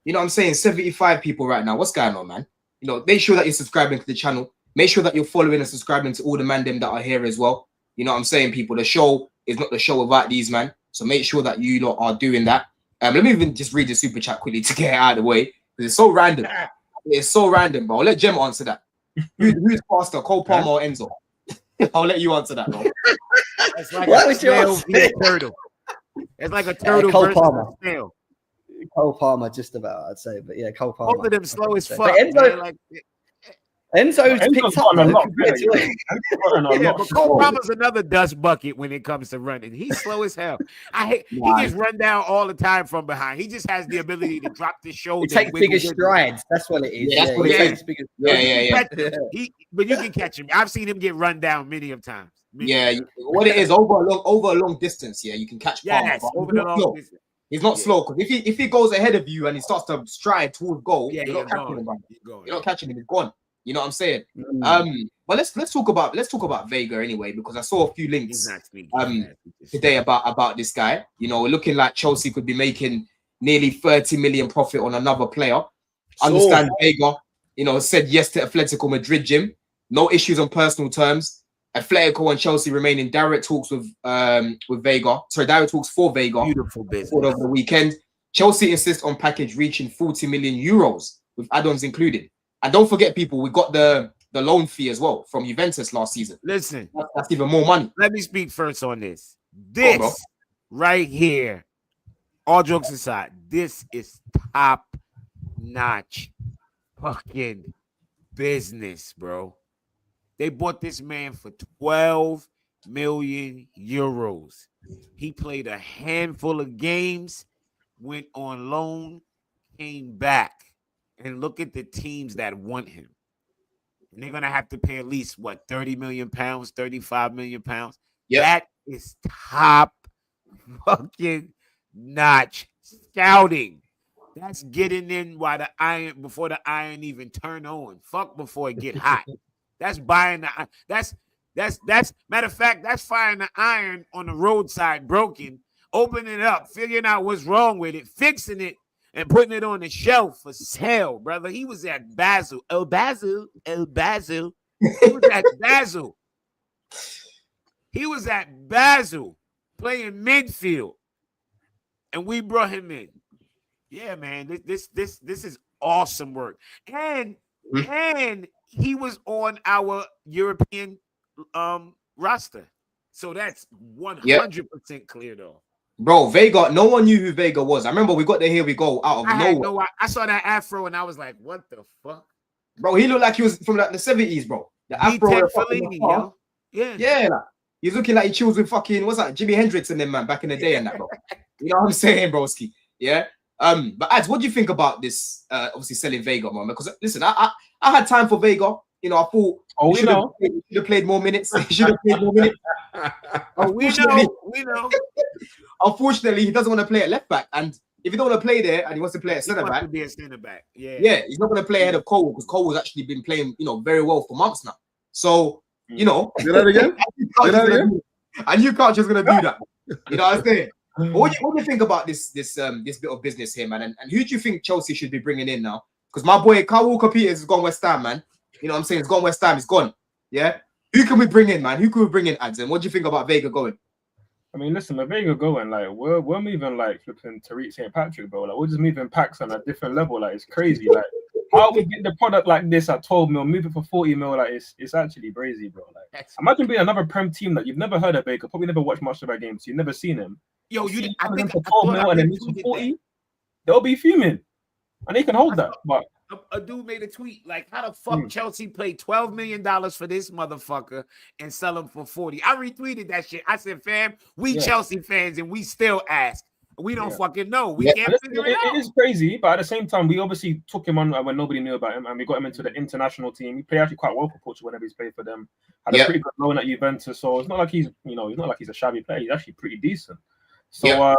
S1: You know what I'm saying? 75 people right now. What's going on, man? You know, make sure that you're subscribing to the channel. Make sure that you're following and subscribing to all the man them that are here as well. You know what I'm saying, people? The show is not the show without these, man. So make sure that you lot are doing that. Let me even just read the super chat quickly to get it out of the way. Because it's so random. It's so random, bro. I'll let Jem answer that. Who's faster, Cole Palmer or Enzo? I'll let you answer that, bro.
S2: It's like a snail via turtle. It's like a turtle versus a snail.
S5: Cole Palmer, just about, I'd say. But yeah, Cole Palmer.
S2: Both of them slow as fuck.
S5: Enzo's picked up
S3: a lot.
S2: But Cole Palmer's another dust bucket when it comes to running. He's slow as hell. He gets run down all the time from behind. He just has the ability to drop the shoulder.
S5: He takes bigger strides. That's what it is.
S1: Yeah, that's what it is.
S5: Yeah.
S2: But you can catch him. I've seen him get run down many of times.
S1: What it is over a long distance. Yeah, you can catch Palmer.
S2: Yes, over the long distance.
S1: He's not slow because if he goes ahead of you and he starts to stride towards goal, you're not catching him. You're not catching him. He's gone. You know what I'm saying? But let's talk about Veiga anyway, because I saw a few links today about this guy. You know, looking like Chelsea could be making nearly 30 million profit on another player. Understand Veiga, you know, said yes to Atletico Madrid, Jim. No issues on personal terms. Atletico and Chelsea remain in direct talks with Veiga. Sorry, direct talks for Veiga.
S2: Beautiful business.
S1: Over the weekend. Chelsea insist on package reaching 40 million euros with add-ons included. And don't forget, people, we got the loan fee as well from Juventus last season.
S2: Listen,
S1: that's even more money.
S2: Let me speak first on this. This right here, all jokes aside, this is top-notch fucking business, bro. They bought this man for 12 million euros. He played a handful of games, went on loan, came back. And look at the teams that want him. And they're going to have to pay at least, 30 million pounds, 35 million pounds? Yep. That is top fucking notch scouting. That's getting in while before the iron even turn on. Fuck before it get hot. That's buying that's matter of fact, that's firing the iron on the roadside broken, opening it up, figuring out what's wrong with it, fixing it, and putting it on the shelf for sale, brother. He was at Basel. El Basel. He was at Basel. He was at Basel playing midfield. And we brought him in. Yeah, man. This is awesome work. And he was on our European roster. So that's 100% clear though.
S1: Bro, Veiga, no one knew who Veiga was. I remember we got the Here We Go out of nowhere.
S2: I saw that afro and I was like, what the fuck?
S1: Bro, he looked like he was from like the 70s, bro. The afro.
S2: Fellini, yo. Yeah.
S1: Yeah, like, he's looking like he chills with fucking, what's that, Jimi Hendrix and them, man, back in the day and that, bro. You know what I'm saying, broski? Yeah. But Ads, what do you think about this? Obviously selling Veiga, man. Because listen, I had time for Veiga. You know, I thought he should have played more minutes. He should have played more minutes.
S2: We know.
S1: Unfortunately, he doesn't want to play at left back, and if he don't want to play there and he wants to play at centre back, yeah, he's not going to play ahead of Cole because Cole has actually been playing, you know, very well for months now. So, you know,
S4: say that again.
S1: I knew Culture's going to do that. You know what I'm saying? What do you think about this bit of business here, man? And who do you think Chelsea should be bringing in now? Because my boy Kyle Walker-Peters has gone West Ham, man. You know what I'm saying? He's gone West Ham. He's gone. Yeah. Who can we bring in, man? Who can we bring in, Ads? And what do you think about Veiga going?
S3: I mean, listen, the Veiga going, like, we're moving like flipping Tariq St. Patrick, bro. Like, we're just moving packs on a different level. Like, it's crazy. Like, how we get the product like this at 12 mil, move it for 40 mil, like, it's actually crazy, bro. Like, imagine being another Prem team that you've never heard of Veiga, probably never watched much of their games, so you've never seen him.
S2: Yo,
S3: I think for 12 mil and then move for 40, they'll be fuming. And they can hold that, but
S2: a dude made a tweet like, how the fuck Chelsea paid $12 million for this motherfucker and sell him for 40? I retweeted that shit. I said, fam, we Chelsea fans and we still ask. We don't fucking know. We can't figure it out.
S3: It is crazy, but at the same time, we obviously took him on when nobody knew about him, and we got him into the international team. He played actually quite well for Portugal whenever he's played for them. Had a pretty good loan at Juventus, so it's not like he's a shabby player. He's actually pretty decent. So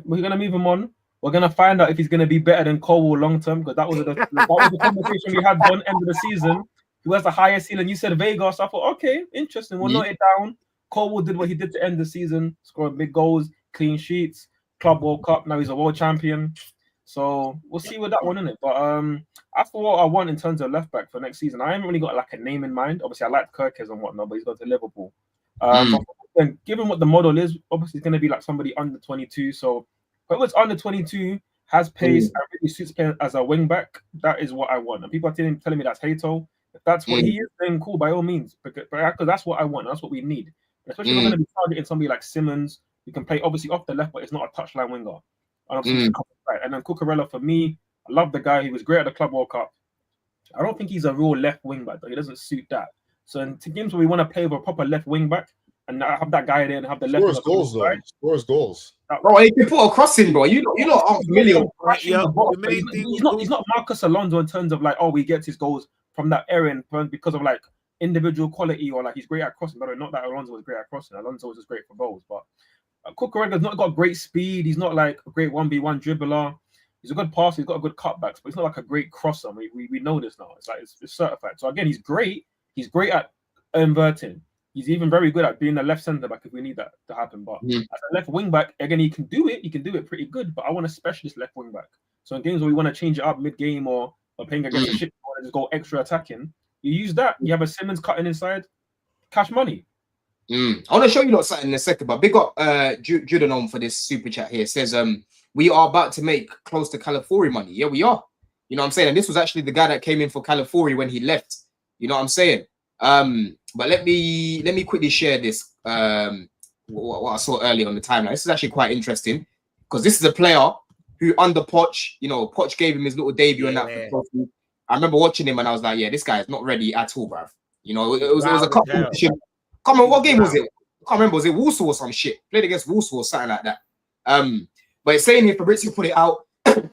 S3: we're gonna move him on. We're gonna find out if he's gonna be better than Colwell long term, because that was the conversation we had done end of the season. Who has the highest ceiling? You said Veiga, so I thought, okay, interesting. We'll note it down. Colwell did what he did to end the season, scoring big goals, clean sheets, Club World Cup. Now he's a world champion. So we'll see with that one, innit? But as for what I want in terms of left back for next season, I haven't really got like a name in mind. Obviously, I like Kirkes and whatnot, but he's got to Liverpool. And given what the model is, obviously it's going to be like somebody under 22. So whoever's under 22 has pace and really suits playing as a wing back, that is what I want. And people are telling me that's Hato. If that's what he is, then cool, by all means. Because that's what I want. That's what we need. Especially if we're going to be targeting somebody like Simmons, who can play obviously off the left, but it's not a touchline winger. And obviously right. And then Cucurella, for me, I love the guy. He was great at the Club World Cup. I don't think he's a real left wing back, though. He doesn't suit that. So in games where we want to play with a proper left wing back, and have that guy there and have the left.
S4: Scores goals, though. Scores goals.
S1: Bro, he can put a cross in, bro. You lot aren't familiar.
S3: He's not Marcus Alonso in terms of like, he gets his goals from that area because of like individual quality or like he's great at crossing. But not that Alonso was great at crossing. Alonso was just great for goals. But Cucurella's not got great speed. He's not like a great 1v1 dribbler. He's a good passer. He's got a good cutbacks, but he's not like a great crosser. We know this now. It's like it's certified. So again, he's great. He's great at inverting. He's even very good at being a left centre back if we need that to happen. But as a left wing back, again, he can do it. He can do it pretty good. But I want a specialist left wing back. So in games where we want to change it up mid game or playing against a ship or just go extra attacking, you use that. You have a Simmons cutting inside, cash money.
S1: I want to show you something in a second, but big up Judanon for this super chat here. It says we are about to make close to Calafiori money. Yeah, we are. You know what I'm saying? And this was actually the guy that came in for Calafiori when he left. You know what I'm saying? But let me quickly share this. What I saw earlier on the timeline. This is actually quite interesting because this is a player who under Poch, Poch gave him his little debut and that. I remember watching him and I was like, yeah, this guy is not ready at all, bruv. It was a competition. Come on, what game was it? I can't remember. Was it Warsaw or some shit? Played against Warsaw or something like that. But it's saying here, Fabrizio put it out.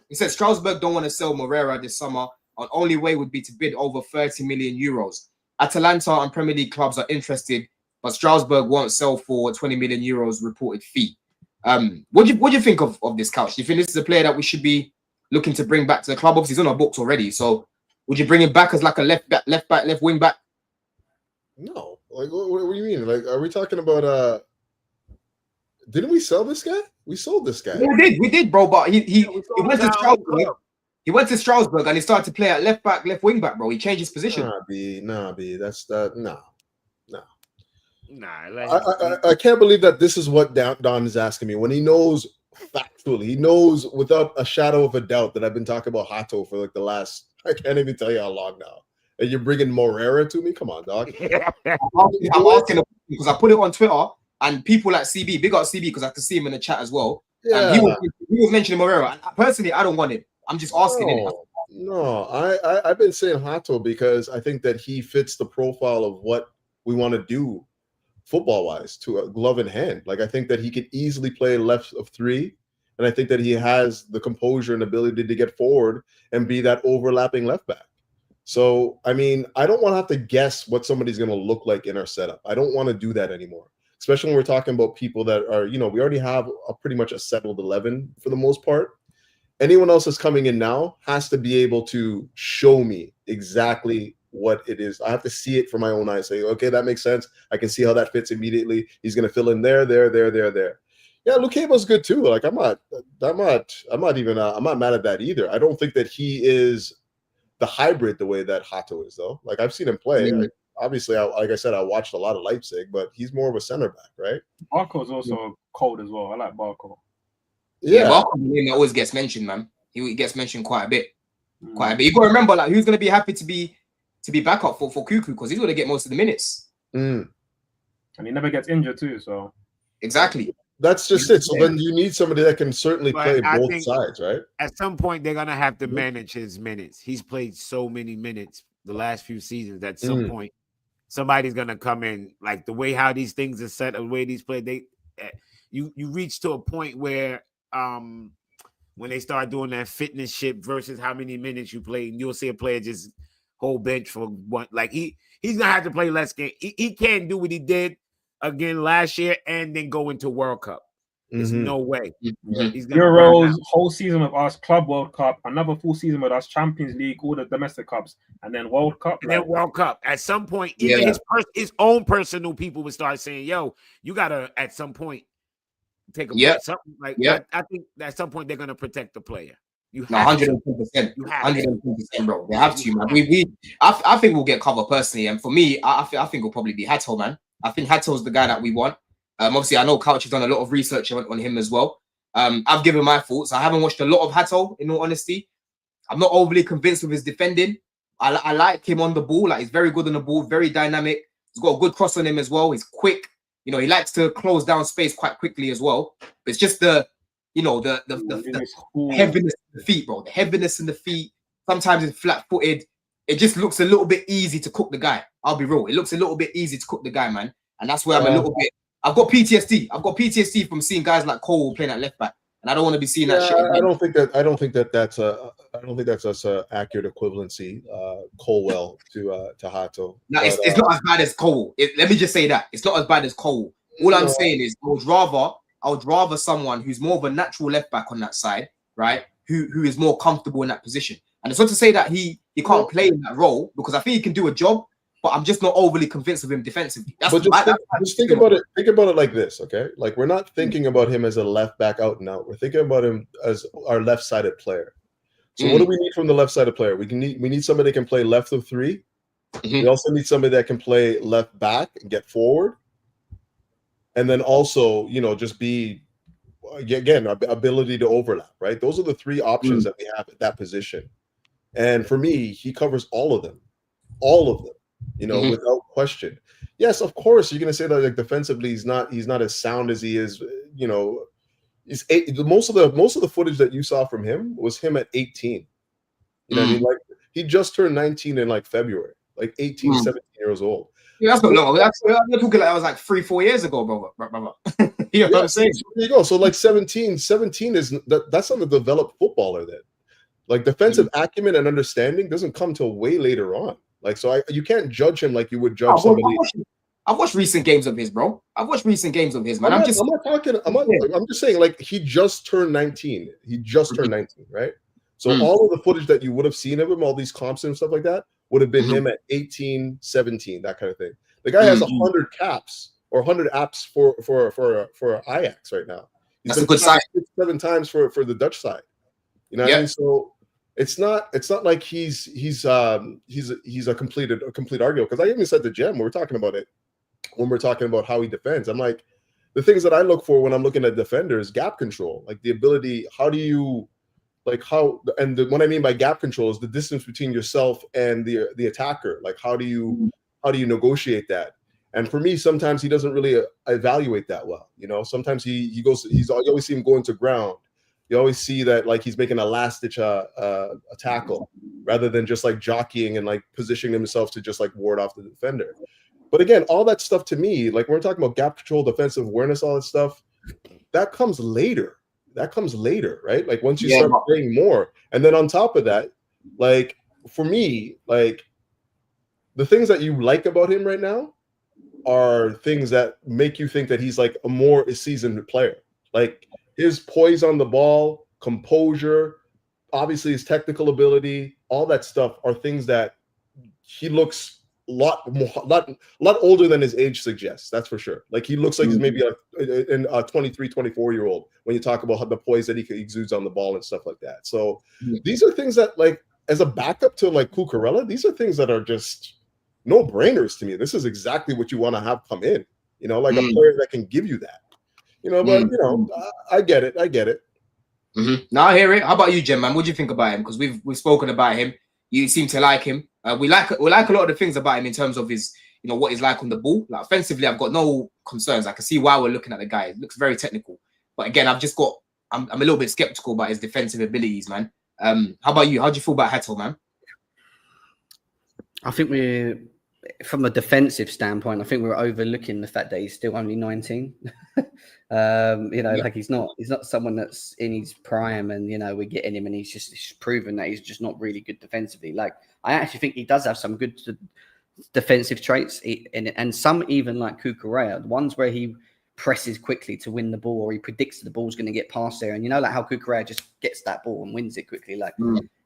S1: He said Strasbourg don't want to sell Moreira this summer. Our only way would be to bid over 30 million euros. Atalanta and Premier League clubs are interested, but Strasbourg won't sell for 20 million euros reported fee. What do you think of this Couch? Do you think this is a player that we should be looking to bring back to the club? Obviously, he's on our books already. So would you bring him back as like a left back, left wing back?
S4: No. Like, what do you mean? Like, are we talking about didn't we sell this guy? We sold this guy.
S1: Yeah, we did, bro. But he went to Strasbourg. He went to Strasbourg and he started to play at left back, left wing back, bro. He changed his position.
S4: Nah, B. That's that. No.
S2: Nah.
S4: I can't believe that this is what Don is asking me when he knows factually. He knows without a shadow of a doubt that I've been talking about Hato for like the last, I can't even tell you how long now. and you're bringing Morera to me. Come on, dog.
S1: I'm asking because I put it on Twitter, and people like CB, big up CB because I can see him in the chat as well.
S4: Yeah.
S1: And he was mentioning Morera. And personally, I don't want him. I'm just asking him.
S4: No, I've been saying Hato because I think that he fits the profile of what we want to do football-wise to a glove in hand. Like I think that he could easily play left of three, and I think that he has the composure and ability to get forward and be that overlapping left back. So, I mean, I don't want to have to guess what somebody's going to look like in our setup. I don't want to do that anymore, especially when we're talking about people that are, we already have pretty much a settled 11 for the most part. Anyone else that's coming in now has to be able to show me exactly what it is. I have to see it for my own eyes. Say, okay, that makes sense. I can see how that fits immediately. He's going to fill in there. Yeah, Lukeva's good too. Like I'm not mad at that either. I don't think that he is the hybrid the way that Hato is though. Like I've seen him play. Obviously, like I said, I watched a lot of Leipzig, but he's more of a center back, right?
S3: Barco's also cold as well. I like Barco.
S1: Yeah, Barco always gets mentioned, man. He gets mentioned quite a bit. You got to remember, like, who's going to be happy to be backup for Cuckoo because he's going to get most of the minutes.
S3: And he never gets injured too, so
S1: exactly.
S4: That's just it. So then you need somebody that can certainly play both sides, right?
S2: At some point, they're gonna have to manage his minutes. He's played so many minutes the last few seasons. At some point, somebody's gonna come in. Like the way how these things are set, the way these play, you reach to a point where when they start doing that fitness shit versus how many minutes you play, and you'll see a player just whole bench for one. Like he's gonna have to play less game. He can't do what he did again last year and then go into World Cup. There's no way. He's
S3: Euros, whole season with us, Club World Cup, another full season with us, Champions League, all the domestic cups, and then World Cup.
S2: And then World Cup. At some point, even his own personal people would start saying, yo, you gotta at some point take a break. Something like I think at some point they're gonna protect the player. You have
S1: 110%. 110%, bro. They have to, man. I think we'll get cover personally, and for me, I think it'll probably be Hato, man. I think Hato's the guy that we want. Obviously, I know Couch has done a lot of research on him as well. I've given my thoughts. I haven't watched a lot of Hato, in all honesty. I'm not overly convinced with his defending. I like him on the ball. Like he's very good on the ball, very dynamic. He's got a good cross on him as well. He's quick. He likes to close down space quite quickly as well. But it's just the heaviness in the feet, bro. The heaviness in the feet. Sometimes it's flat-footed. It just looks a little bit easy to cook the guy. I'll be real. It looks a little bit easy to cook the guy, man. And that's where I'm a little bit. I've got PTSD. I've got PTSD from seeing guys like Cole playing at left back, and I don't want to be seeing that shit again.
S4: I don't think that's a accurate equivalency. Colwell to Hato.
S1: No, it's not as bad as Cole. Let me just say that it's not as bad as Cole. All I'm saying is I would rather someone who's more of a natural left back on that side, right? Who is more comfortable in that position. And it's not to say that he can't play in that role, because I think he can do a job, but I'm just not overly convinced of him defensively.
S4: Just think about it. Think about it like this, okay? Like we're not thinking about him as a left back out and out. We're thinking about him as our left-sided player. So what do we need from the left-sided player? We need somebody that can play left of three. We also need somebody that can play left back and get forward. And then also, just be, again, ability to overlap, right? Those are the three options that we have at that position. And for me, he covers all of them, without question. Yes, of course, you're going to say that like defensively, he's not as sound as he is. Most of the footage that you saw from him was him at 18. You know what I mean? Like he just turned 19 in like February, like 18, 17 years old.
S1: Yeah, that's not long. We're talking like I was like 3-4 years ago, bro. You know what I'm saying?
S4: So there you go. So like 17 is that's not a developed footballer then. Like defensive acumen and understanding doesn't come till way later on. Like you can't judge him like you would judge somebody.
S1: I've watched recent games of his, bro. I've watched recent games of his, man. I'm just saying, like he just turned 19. He just turned 19, right? So all of the footage that you would have seen of him, all these comps and stuff like that, would have been him at 18, 17, that kind of thing. The guy has 100 caps or 100 apps for Ajax right now. He's That's a good sign.
S4: 6-7 times for the Dutch side. You know what I mean? So it's not like he's a complete argument, because I even said to Jem when we're talking about how he defends, I'm like, the things that I look for when I'm looking at defenders, gap control, like the ability, how do you like how, and what I mean by gap control is the distance between yourself and the attacker. Like how do you negotiate that? And for me, sometimes he doesn't really evaluate that well. You know, sometimes you always see him going to ground. You always see that like he's making a last ditch a tackle rather than just like jockeying and like positioning himself to just like ward off the defender. But again, all that stuff to me, like when we're talking about gap control, defensive awareness, all that stuff, that comes later. That comes later, right? Like once you start playing more. And then on top of that, like for me, like the things that you like about him right now are things that make you think that he's like a more seasoned player. Like his poise on the ball, composure, obviously his technical ability, all that stuff are things that he looks a lot older than his age suggests. That's for sure. Like he looks like he's maybe like a 23, 24-year-old when you talk about the poise that he exudes on the ball and stuff like that. So these are things that, like, as a backup to like Cucurella, these are things that are just no-brainers to me. This is exactly what you want to have come in, you know, like a player that can give you that, you know. But you know, I get it.
S1: Now I hear it. How about you, Jem, man? What do you think about him? Because we've spoken about him. You seem to like him. We like a lot of the things about him in terms of his, you know, what he's like on the ball. Like offensively, I've got no concerns. I can see why we're looking at the guy. It looks very technical. But again, I'm a little bit skeptical about his defensive abilities, man. How about you? How do you feel about Hato, man?
S5: I think from a defensive standpoint, I think we're overlooking the fact that he's still only 19. You know, like he's not someone that's in his prime, and you know, we're getting him, and he's proven that he's just not really good defensively. Like I actually think he does have some good defensive traits, and some even like Cucurella, the ones where he presses quickly to win the ball, or he predicts the ball's going to get past there, and you know, like how Cucurella just gets that ball and wins it quickly. Like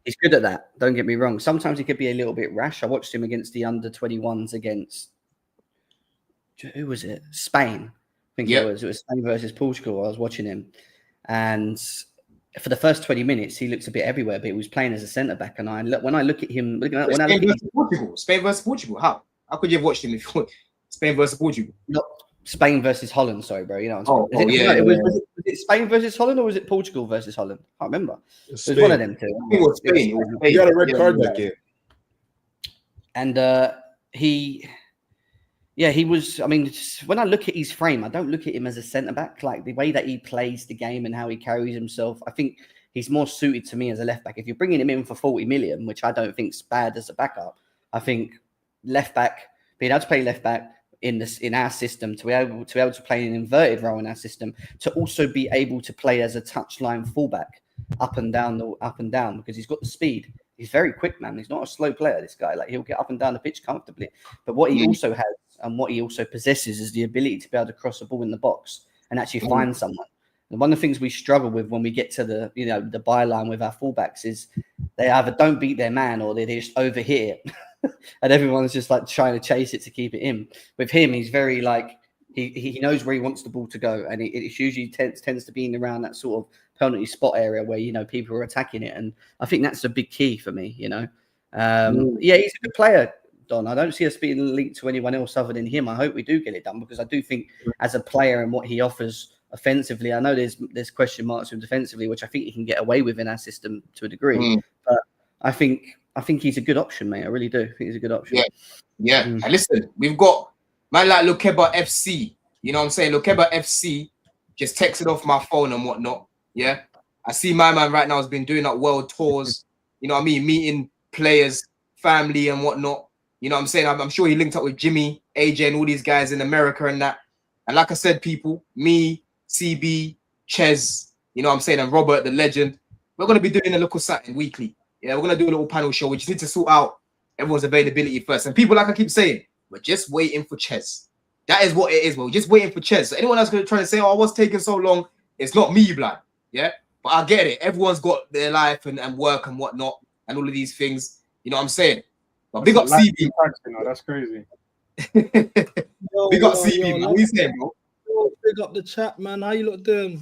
S5: he's good at that. Don't get me wrong. Sometimes he could be a little bit rash. I watched him against the under-21s against, who was it? Spain. I think it was Spain versus Portugal. I was watching him, and for the first 20 minutes, he looked a bit everywhere, but he was playing as a centre back. And when I look at him,
S1: Spain versus Portugal. How could you have watched him if Spain versus Portugal?
S5: Not Spain versus Holland. Sorry, bro. You know.
S1: Was
S5: it Spain versus Holland, or was it Portugal versus Holland? I can't remember. It was one of them two.
S1: It was Spain.
S4: He got a red card that game,
S5: and he was. I mean, when I look at his frame, I don't look at him as a centre back. Like the way that he plays the game and how he carries himself, I think he's more suited to me as a left back. If you're bringing him in for 40 million, which I don't think's bad as a backup, I think left back, being able to play left back in our system, to be able to play an inverted role in our system, to also be able to play as a touchline fullback up and down, because he's got the speed. He's very quick, man. He's not a slow player, this guy. Like he'll get up and down the pitch comfortably. But what he also has, and what he also possesses, is the ability to be able to cross a ball in the box and actually find someone. And one of the things we struggle with when we get to the byline with our fullbacks is they either don't beat their man or they just overhit it. And everyone's just like trying to chase it to keep it in. With him, he's very like, he knows where he wants the ball to go. And it usually tends to be in around that sort of penalty spot area where, you know, people are attacking it. And I think that's a big key for me, you know. Yeah, he's a good player, Don. I don't see us being linked to anyone else other than him. I hope we do get it done, because I do think as a player and what he offers offensively, I know there's question marks with defensively, which I think he can get away with in our system to a degree. But I think he's a good option, mate. I really do. I think he's a good option.
S1: Yeah. And listen, we've got man like Lokeba FC. You know what I'm saying? Lokeba FC just texted off my phone and whatnot. Yeah. I see my man right now has been doing up world tours. You know what I mean? Meeting players, family and whatnot. You know what I'm saying? I'm sure he linked up with Jimmy, AJ, and all these guys in America and that. And like I said, people, me, CB, Chez, you know what I'm saying, and Robert, the legend, we're going to be doing a local setting weekly. Yeah, we're going to do a little panel show. We just need to sort out everyone's availability first. And people, like I keep saying, we're just waiting for Chez. That is what it is, bro. We're just waiting for Chez. So anyone else going to try to say, oh, what's taking so long? It's not me, blood. Yeah? But I get it. Everyone's got their life and work and whatnot and all of these things. You know what I'm saying? But big up CB.
S3: You know, that's crazy.
S1: Big up CB, man. What you saying, bro?
S6: Big up the chat, man. How you look doing?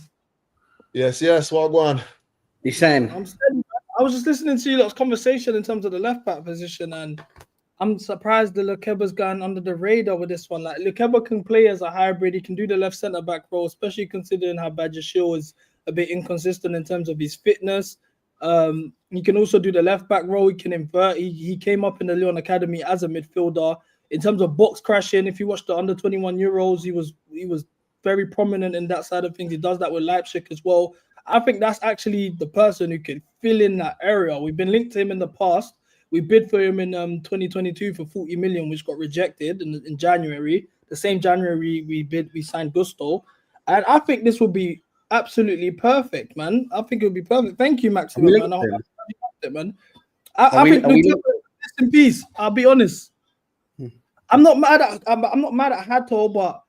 S4: Yes, Wagwan.
S5: You saying?
S6: I'm saying, I was just listening to you lot's conversation in terms of the left back position, and I'm surprised the Lokeba's going under the radar with this one. Like Lokeba can play as a hybrid. He can do the left centre back role, especially considering how Bajashil is a bit inconsistent in terms of his fitness. He can also do the left back role. He can invert. He came up in the Lyon Academy as a midfielder. In terms of box crashing, if you watch the under 21 Euros, he was very prominent in that side of things. He does that with Leipzig as well. I think that's actually the person who can fill in that area. We've been linked to him in the past. We bid for him in 2022 for 40 million, which got rejected in January. The same January we signed Gusto. And I think this will be absolutely perfect, man. I think it'll be perfect. Thank you, Maximo, man. I think rest in peace. I'll be honest. I'm not mad at Hato, but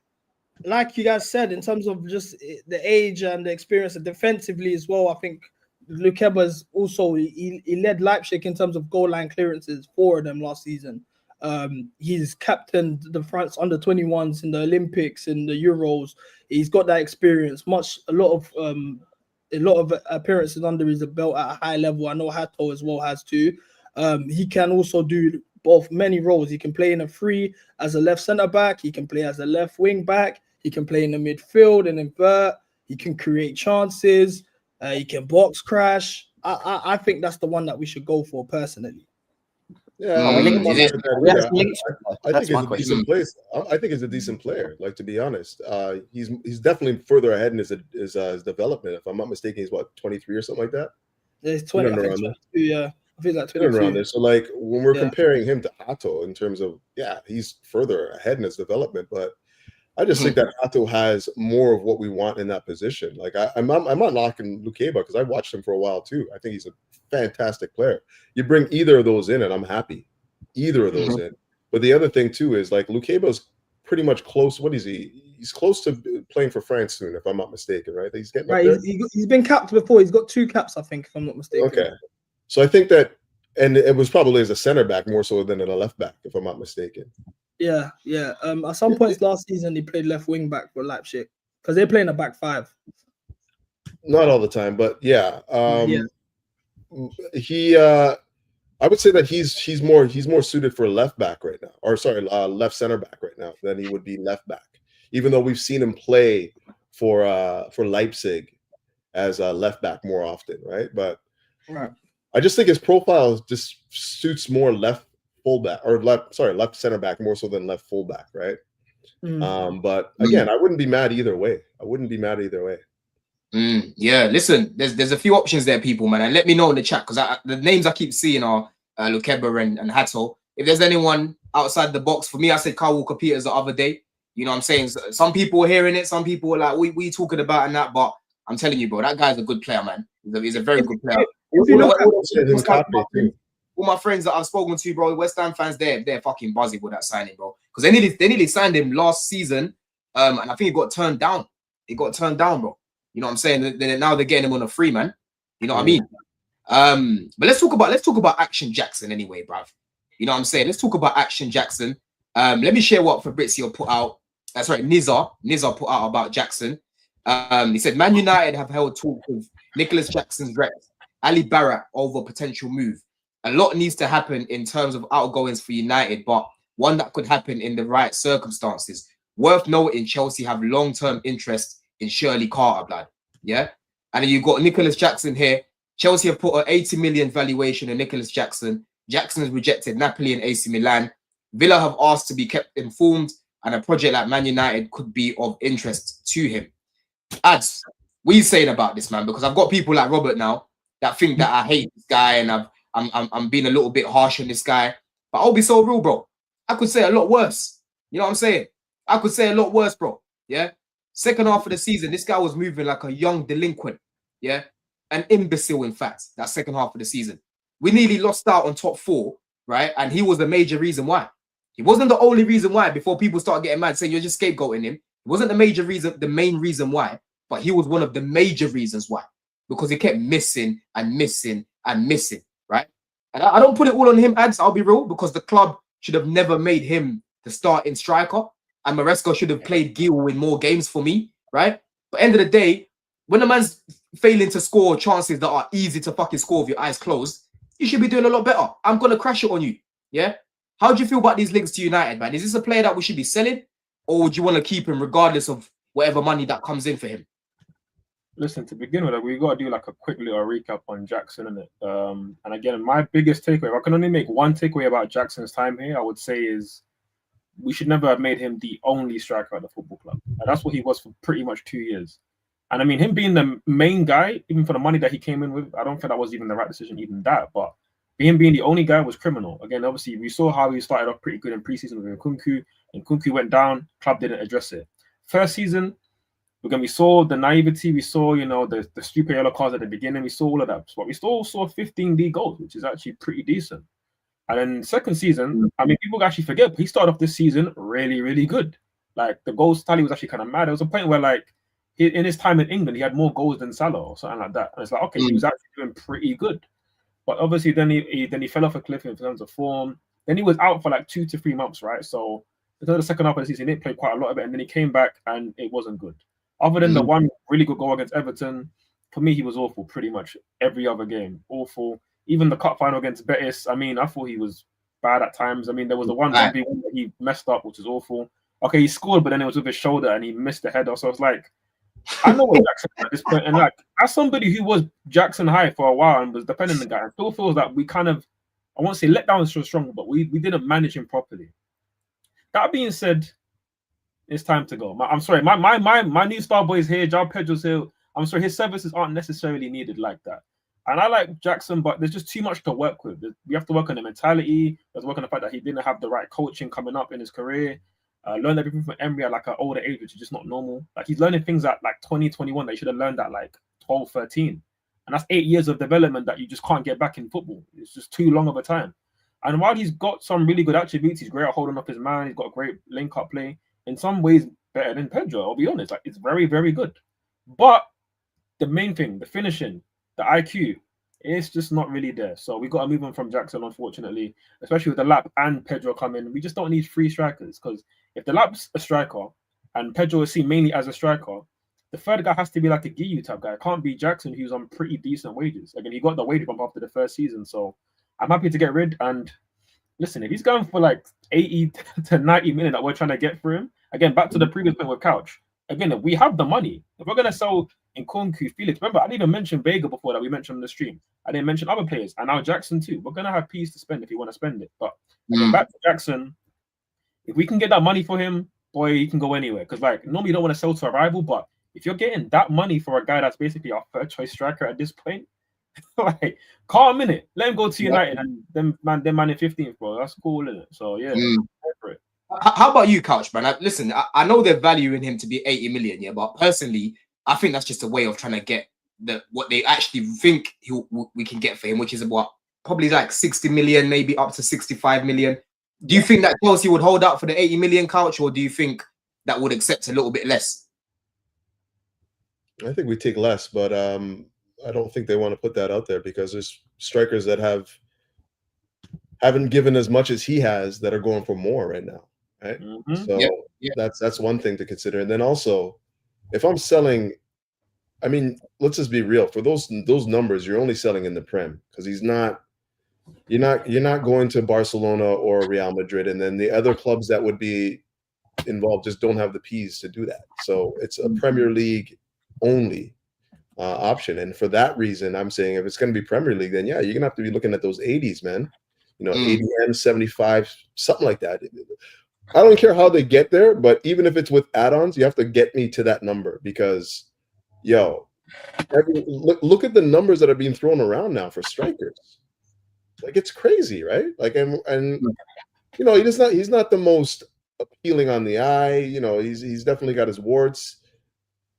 S6: like you guys said, in terms of just the age and the experience and defensively as well, I think Lukeba's also he led Leipzig in terms of goal line clearances for them last season. He's captained the France under 21s in the Olympics, in the Euros. He's got that experience, a lot of appearances under his belt at a high level. I know Hato as well has too. He can also do both many roles. He can play in a free as a left centre back. He can play as a left wing back. He can play in the midfield and invert. He can create chances. He can box crash. I think that's the one that we should go for personally.
S4: Yeah, I think he's a decent player. I think he's a decent player. Like, to be honest, he's definitely further ahead in his development. If I'm not mistaken, he's what, 23 or something like that.
S6: Yeah, he's 20. I think 22, yeah, I think that's 22.
S4: Around there. So, like, when we're comparing him to Hato in terms of, he's further ahead in his development, but I just think that Hato has more of what we want in that position. Like, I'm not knocking Lukeba because I watched him for a while too. I think he's a fantastic player. You bring either of those in, and I'm happy. Either of those in. But the other thing too is, like, Lukeba's pretty much close. What is he? He's close to playing for France soon, if I'm not mistaken, right? He's getting
S6: right. He's been capped before. He's got 2 caps, I think, if I'm not mistaken.
S4: Okay, so I think that, and it was probably as a center back more so than at a left back, if I'm not mistaken.
S6: Yeah. At some points last season, he played left wing back for Leipzig because they're playing a back 5.
S4: Not all the time, but he. I would say that he's more suited for left back right now, or sorry, left center back right now than he would be left back. Even though we've seen him play for Leipzig as a left back more often, right? But I just think his profile just suits more left fullback or left center back more so than left fullback, right? But again, I wouldn't be mad either way.
S1: Yeah, listen, there's a few options there, people, man, and let me know in the chat because the names I keep seeing are Lukeba and Hato. If there's anyone outside the box, for me, I said Kyle Walker-Peters the other day. You know what I'm saying? Some people are hearing it, some people are like, we talking about and that, but I'm telling you, bro, that guy's a good player, man. He's a very good player. All my friends that I've spoken to, bro, West Ham fans, they're fucking buzzing with that signing, bro, because they nearly signed him last season, and I think it got turned down. Bro. You know what I'm saying? Then now they're getting him on a free, man. You know what I mean? But let's talk about Action Jackson anyway, bruv. You know what I'm saying? Let's talk about Action Jackson. Let me share what Fabrizio put out. Nizar put out about Jackson. He said Man United have held talk with Nicholas Jackson's rep, Ali Barrett, over potential move. A lot needs to happen in terms of outgoings for United, but one that could happen in the right circumstances. Worth noting, Chelsea have long-term interest in Shirley Carter, blood. Yeah? And then you've got Nicholas Jackson here. Chelsea have put an 80 million valuation on Nicholas Jackson. Jackson has rejected Napoli and AC Milan. Villa have asked to be kept informed, and a project like Man United could be of interest to him. Ads, what are you saying about this, man? Because I've got people like Robert now that think that I hate this guy and I'm being a little bit harsh on this guy. But I'll be so real, bro. I could say a lot worse. You know what I'm saying? I could say a lot worse, bro. Yeah? Second half of the season, this guy was moving like a young delinquent. Yeah? An imbecile, in fact, that second half of the season. We nearly lost out on top 4, right? And he was the major reason why. He wasn't the only reason why before people start getting mad saying you're just scapegoating him. It wasn't the main reason why, but he was one of the major reasons why. Because he kept missing and missing and missing, right? And I don't put it all on him, Ads, I'll be real, because the club should have never made him the starting striker. And Maresca should have played Gil in more games for me, right? But end of the day, when a man's failing to score chances that are easy to fucking score with your eyes closed, you should be doing a lot better. I'm going to crash it on you, yeah? How do you feel about these links to United, man? Is this a player that we should be selling? Or would you want to keep him regardless of whatever money that comes in for him?
S3: Listen, to begin with, we got to do like a quick little recap on Jackson, innit? And again, my biggest takeaway, if I can only make one takeaway about Jackson's time here, I would say is we should never have made him the only striker at the football club. And that's what he was for pretty much 2 years. And I mean, him being the main guy, even for the money that he came in with, I don't think that was even the right decision, even that. But him being the only guy was criminal. Again, obviously, we saw how he started off pretty good in preseason with Nkunku, and Nkunku went down, club didn't address it. First season, again, we saw the naivety, we saw, you know, the stupid yellow cards at the beginning, we saw all of that. But we still saw 15 league goals, which is actually pretty decent. And then second season, I mean, people actually forget, but he started off this season really, really good. Like, the goals tally was actually kind of mad. There was a point where, like, in his time in England, he had more goals than Salah or something like that. And it's like, okay, he was actually doing pretty good. But obviously, then he fell off a cliff in terms of form. Then he was out for like 2 to 3 months, right? So until the second half of the season, he didn't play quite a lot of it, and then he came back and it wasn't good. Other than the one really good goal against Everton, for me, he was awful pretty much every other game. Awful. Even the cup final against Betis, I mean, I thought he was bad at times. I mean, there was the one that he messed up, which is awful. Okay, he scored, but then it was with his shoulder and he missed the header. So it's like, I know what Jackson at this point, and like as somebody who was Jackson high for a while and was defending the guy, it still feels that we kind of, I won't say let down so strong, but we didn't manage him properly. That being said, it's time to go. I'm sorry, my new star boy is here, João Pedro's here. I'm sorry, his services aren't necessarily needed like that. And I like Jackson, but there's just too much to work with. We have to work on the mentality. There's work on the fact that he didn't have the right coaching coming up in his career. Learned everything from Emery at like an older age, which is just not normal. Like he's learning things at like 20, 21 that he should have learned at like 12, 13. And that's 8 years of development that you just can't get back in football. It's just too long of a time. And while he's got some really good attributes, he's great at holding up his man. He's got a great link-up play. In some ways, better than Pedro, I'll be honest. Like it's very, very good. But the main thing, the finishing, the IQ, it's just not really there. So we got to move on from Jackson, unfortunately, especially with the Lap and Pedro coming. We just don't need 3 strikers because if the Lap's a striker and Pedro is seen mainly as a striker, the third guy has to be like a Guiu type guy. It can't be Jackson, who's on pretty decent wages. Again, he got the wage bump after the first season. So I'm happy to get rid. And listen, if he's going for like 80 to 90 million that we're trying to get for him, again, back to the previous point with Couch, again, we have the money. If we're going to sell Nkunku, Felix, remember, I didn't even mention Veiga before that we mentioned on the stream. I didn't mention other players, and now Jackson too. We're going to have peas to spend if you want to spend it. But again, back to Jackson, if we can get that money for him, boy, he can go anywhere. Because like normally you don't want to sell to a rival, but if you're getting that money for a guy that's basically our third choice striker at this point, like calm in it. Let him go to United and them man in 15th, bro. That's cool, isn't it? So yeah.
S1: How about you, Couch, man? Listen, I know they're valuing him to be 80 million, yeah, but personally, I think that's just a way of trying to get what they actually think we can get for him, which is about probably like 60 million, maybe up to 65 million. Do you think that Chelsea would hold out for the 80 million, Couch, or do you think that would accept a little bit less?
S4: I think we take less, but I don't think they want to put that out there because there's strikers that haven't given as much as he has that are going for more right now, right? So that's one thing to consider. And then also, if I'm selling, I mean, let's just be real. For those numbers, you're only selling in the Prem because you're not going to Barcelona or Real Madrid, and then the other clubs that would be involved just don't have the P's to do that. So it's a Premier League only option, and for that reason, I'm saying if it's going to be Premier League, then yeah, you're gonna have to be looking at those 80s, man. You know, 80 and 75, something like that. I don't care how they get there, but even if it's with add-ons, you have to get me to that number because, yo, look at the numbers that are being thrown around now for strikers. Like it's crazy, right? Like and you know, he's not the most appealing on the eye. You know, he's definitely got his warts,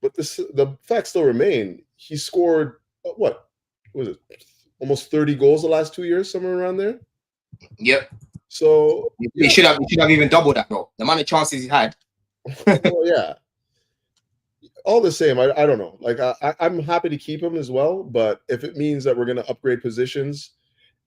S4: but the fact still remain. He scored what was it? Almost 30 goals the last 2 years, somewhere around there.
S1: Yep.
S4: So
S1: he should have even doubled that, bro. The amount of chances he had.
S4: Well, yeah. All the same, I don't know. Like I'm happy to keep him as well, but if it means that we're going to upgrade positions,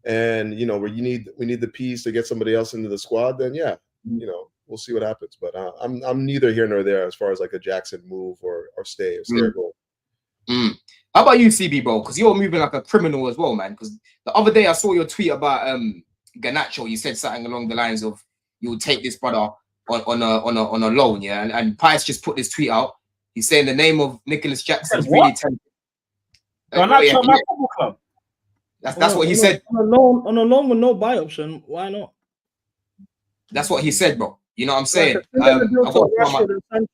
S4: and you know where we need the piece to get somebody else into the squad, then yeah, you know we'll see what happens. But I'm neither here nor there as far as like a Jackson move or stay or go.
S1: How about you, CB, bro? Because you're moving like a criminal as well, man. Because the other day I saw your tweet about Garnacho. You said something along the lines of you would take this brother on a loan, yeah. And Pius just put this tweet out. He's saying the name of Nicholas Jackson is
S3: What?
S1: really tempting.
S3: My football club.
S1: That's what he said.
S6: On a loan with no buy option, why not?
S1: That's what he said, bro. You know what I'm saying?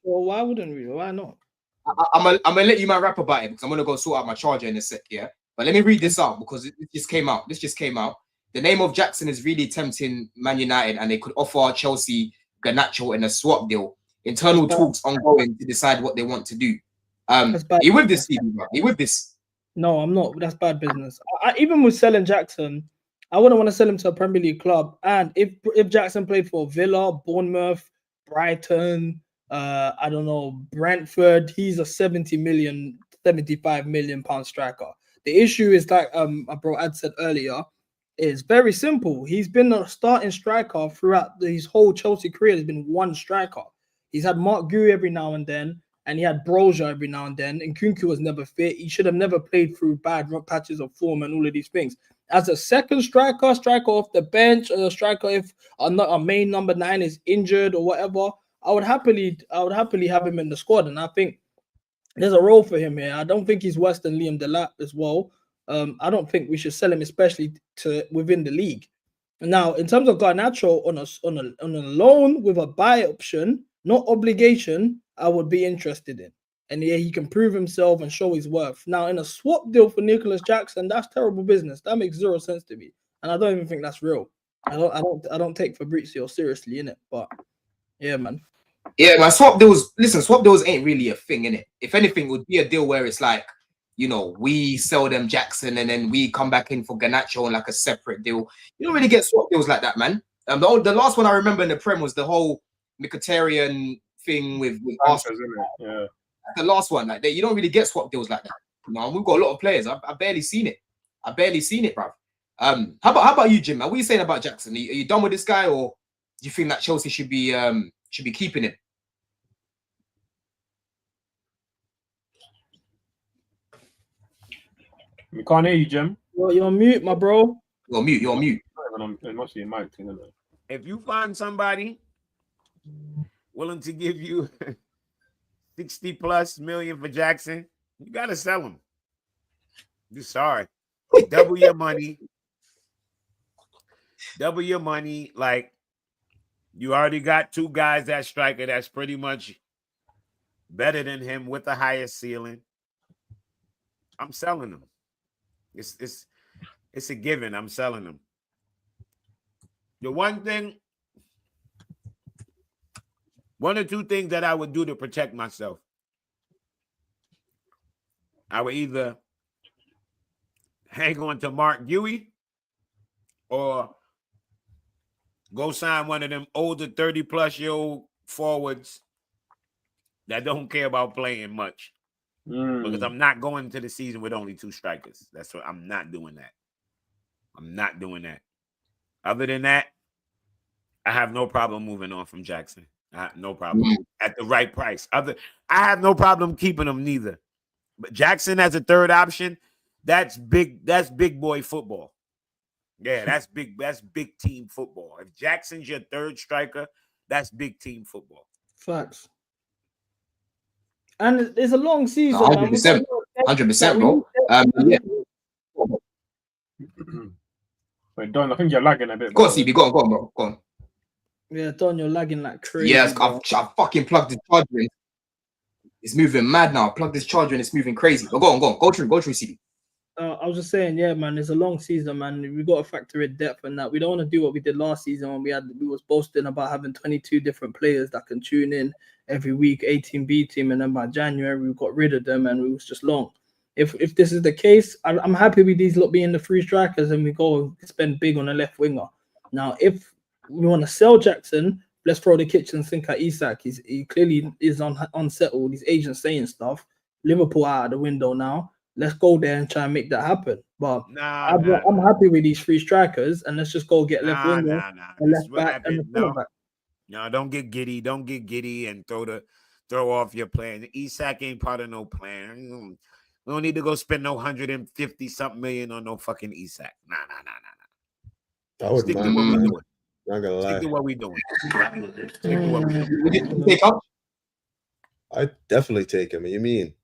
S6: Why wouldn't we? Why not?
S1: I'm gonna let you man rap about it because I'm gonna go sort out my charger in a sec, yeah. But let me read this out because it just came out. This just came out. The name of Jackson is really tempting Man United, and they could offer Chelsea Garnacho in a swap deal. Internal talks ongoing to decide what they want to do. Are you with this, Stevie? Are you with this?
S6: No, I'm not. That's bad business. Even with selling Jackson, I wouldn't want to sell him to a Premier League club. And if Jackson played for Villa, Bournemouth, Brighton, I don't know, Brentford, he's a 75 million pound striker. The issue is like my bro Ad said earlier, is very simple. He's been a starting striker throughout his whole Chelsea career. There's been one striker. He's had Mark Gui every now and then, and he had Broja every now and then. And Nkunku was never fit. He should have never played through bad patches of form and all of these things. As a second striker off the bench, or a striker if a main number 9 is injured or whatever, I would happily have him in the squad. And I think there's a role for him here. I don't think he's worse than Liam Delap as well. I don't think we should sell him, especially to within the league. Now, in terms of Garnacho on a loan with a buy option, not obligation, I would be interested in. And yeah, he can prove himself and show his worth. Now, in a swap deal for Nicholas Jackson, that's terrible business. That makes zero sense to me, and I don't even think that's real. I don't take Fabrizio seriously in it. But yeah, man.
S1: Yeah, man. Swap deals. Listen, swap deals ain't really a thing, innit? If anything, it would be a deal where it's like, you know, we sell them Jackson and then we come back in for Garnacho on like a separate deal. You don't really get swap deals like that, man. The last one I remember in the Prem was the whole Mkhitaryan thing with Arsenal.
S3: Yeah.
S1: The last one, like that, you don't really get swap deals like that. You know, we've got a lot of players. I've barely seen it. Bro. How about you, Jim? Man? What are you saying about Jackson? Are you done with this guy, or do you think that Chelsea should be keeping him?
S3: We can't hear you, Jim.
S6: Well, you're on mute, my bro.
S1: You're on mute.
S3: It must be a mic thing, isn't it?
S2: If you find somebody willing to give you 60+ million for Jackson, you gotta sell him. You're sorry. Double your money. Like, you already got 2 guys that striker that's pretty much better than him with the highest ceiling. I'm selling them. It's a given. I'm selling them. The one or two things that I would do to protect myself. I would either hang on to Mark Gui or go sign one of them older 30+-year-old forwards that don't care about playing much. Because I'm not going into the season with only 2 strikers. That's what I'm not doing that. Other than that, I have no problem moving on from Jackson. No problem. At the right price. I have no problem keeping him neither. But Jackson as a third option, that's big boy football. Yeah, that's big team football. If Jackson's your third striker, that's big team football.
S6: Facts. And it's a long season.
S1: 100%, 100%, bro. Yeah.
S3: Wait, Don, I think you're lagging a bit.
S1: Go on, CB. Go on, bro. Go on.
S6: Yeah, Don, you're lagging like crazy.
S1: Yes, I've fucking plugged the charger in. It's moving mad now. Plug this charger and it's moving crazy. But go on. Go through, CB.
S6: I was just saying, yeah, man, it's a long season, man. We got to factor in depth and that. We don't want to do what we did last season when we was boasting about having 22 different players that can tune in every week, A team, B team, and then by January we got rid of them and we was just long. If this is the case, I'm happy with these lot being the 3 strikers and we go spend big on a left winger. Now, if we want to sell Jackson, let's throw the kitchen sink at Isak. He clearly is unsettled. His agent's saying stuff. Liverpool out of the window now. Let's go there and try and make that happen. But I'm happy with these 3 strikers, and let's just go get left winger and left back and the back.
S2: No, don't get giddy. Don't get giddy and throw off your plan. Isak ain't part of no plan. We don't need to go spend no 150-something million on no fucking Isak. Nah.
S4: I would
S2: Stick to what we doing.
S4: Not gonna lie.
S2: Stick to what we doing.
S4: I definitely take him. You mean?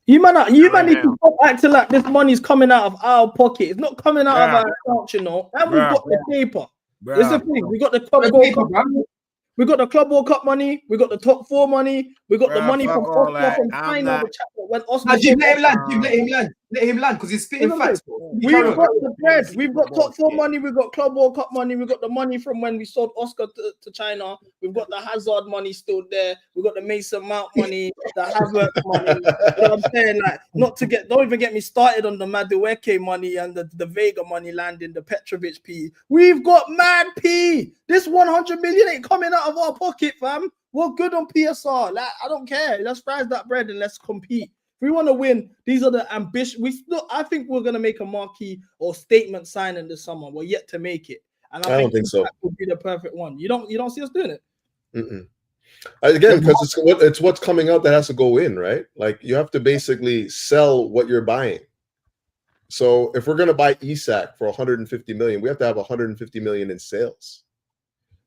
S6: You man need to stop acting like this money's coming out of our pocket. It's not coming out of our account, you know. And we've got the paper. It's the thing. We got the Club World Cup money. We got the Club World Cup money. We got the top 4 money. We got the money from Oscar from China. When Oscar
S1: Jim, let him land. Let him land because he's spitting facts.
S6: We've got the bread. We've got top 4 money. We've got Club World Cup money. We've got the money from when we sold Oscar to China. We've got the Hazard money still there. We've got the Mason Mount money, the Havertz money. You know what I'm saying? Like, don't even get me started on the Madueke money and the Veiga money landing, the Petrovic P. We've got mad P. This 100 million ain't coming out of our pocket, fam. We're good on PSR. Like, I don't care. Let's fry that bread and let's compete. If we want to win, these are the ambition. I think we're gonna make a marquee or statement signing this summer. We're yet to make it, and I don't think so. That would be the perfect one. You don't see us doing it.
S4: Again, because it's what's coming out that has to go in, right? Like you have to basically sell what you're buying. So if we're gonna buy Isak for 150 million, we have to have 150 million in sales.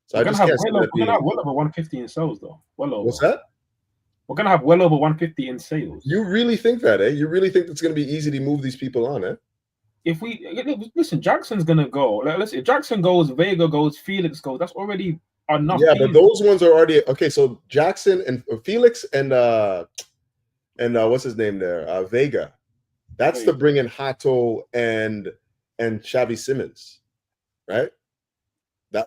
S4: So I just can't see that being
S3: well over 150 in sales, though. Well over.
S4: What's that?
S3: We're gonna have well over 150 in sales.
S4: You really think that, eh? You really think it's gonna be easy to move these people on, eh?
S3: If we listen, Jackson's gonna go. Listen, if Jackson goes, Veiga goes, Felix goes. That's already enough.
S4: Yeah, but those ones are already okay. So Jackson and Felix and what's his name there? Veiga. That's to bring in Hato and Xavi Simmons, right?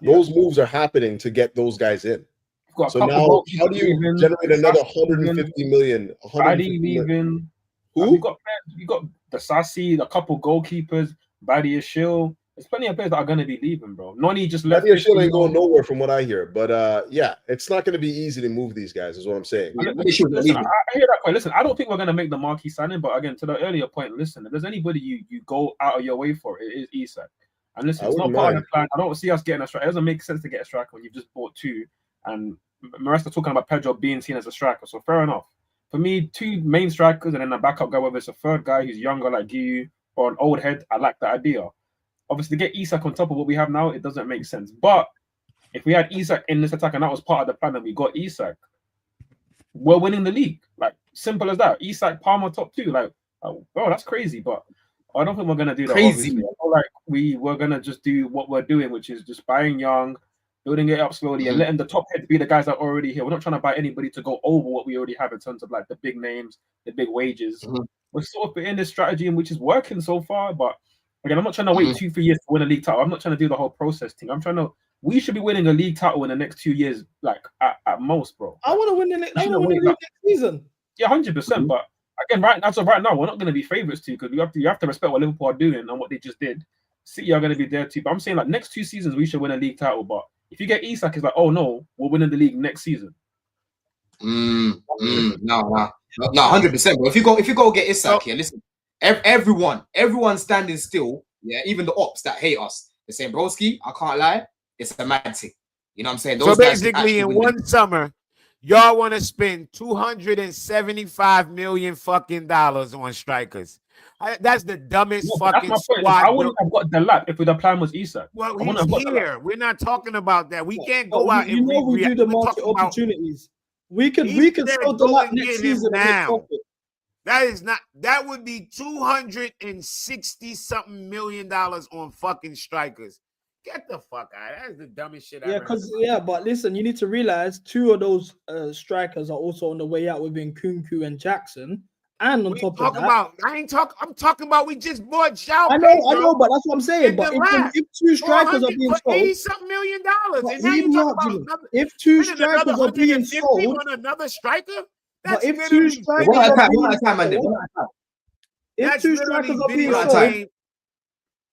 S4: Those moves are happening to get those guys in. So now, how do you generate another 150 million? 150 million?
S3: Who? You got the Sassy, a couple goalkeepers, Badia Shill. There's plenty of players that are going to be leaving, bro. Noni just left.
S4: Badia Shill ain't going nowhere from what I hear. But yeah, it's not going to be easy to move these guys, is what I'm saying.
S3: Listen, I hear that point. Listen, I don't think we're going to make the marquee signing, but again, to the earlier point, listen, if there's anybody you go out of your way for, it is Isak. And listen, it's not part of the plan. I don't see us getting a striker. It doesn't make sense to get a striker when you've just bought 2. And Maresta talking about Pedro being seen as a striker. So fair enough. For me, 2 main strikers and then a backup guy, whether it's a third guy who's younger like you or an old head, I like that idea. Obviously, to get Isak on top of what we have now, it doesn't make sense. But if we had Isak in this attack and that was part of the plan and we got Isak, we're winning the league. Like, simple as that. Isak, Palmer, top 2. Like, oh, that's crazy. But I don't think we're going to do that. Crazy. Obviously. I feel like we're going to just do what we're doing, which is just buying young, building it up slowly, and letting the top heads be the guys that are already here. We're not trying to buy anybody to go over what we already have in terms of like the big names, the big wages. We're sort of in this strategy, and which is working so far. But again, I'm not trying to wait 2-3 years to win a league title. I'm not trying to do the whole process thing. We should be winning a league title in the next 2 years, like at most, bro.
S6: I want to win the league next season.
S3: Yeah, 100%. But again, right now, we're not going to be favorites too, because you have to respect what Liverpool are doing and what they just did. City are going to be there too. But I'm saying like next 2 seasons we should win a league title. But if you get Isak, it's like, oh no, we're winning the league next season.
S1: No, 100%. But if you go get Isak here, listen, everyone standing still. Yeah, even the ops that hate us, they're saying, broski, I can't lie, it's a mad thing. You know what I'm saying?
S2: So basically, in one summer, y'all want to spend $275 million fucking dollars on strikers. That's the dumbest fucking squad.
S3: I wouldn't have got the lap if the plan was Isak.
S2: Well, he's here. We're not talking about that. We can't go out and
S6: we do the market opportunities. We could sell the lap next season now.
S2: That would be $260 something million on fucking strikers. Get the fuck out. That's the dumbest shit I've ever.
S6: But listen, you need to realize 2 of those strikers are also on the way out within Kunku and Jackson. And on top of that,
S2: I'm talking about we just bought Xiao.
S6: I know, but that's what I'm saying. But if 2 strikers are being sold,
S2: $80-something million, and now you talk about
S6: if 2 strikers are being sold
S2: on another striker,
S6: but if 2 strikers are being sold,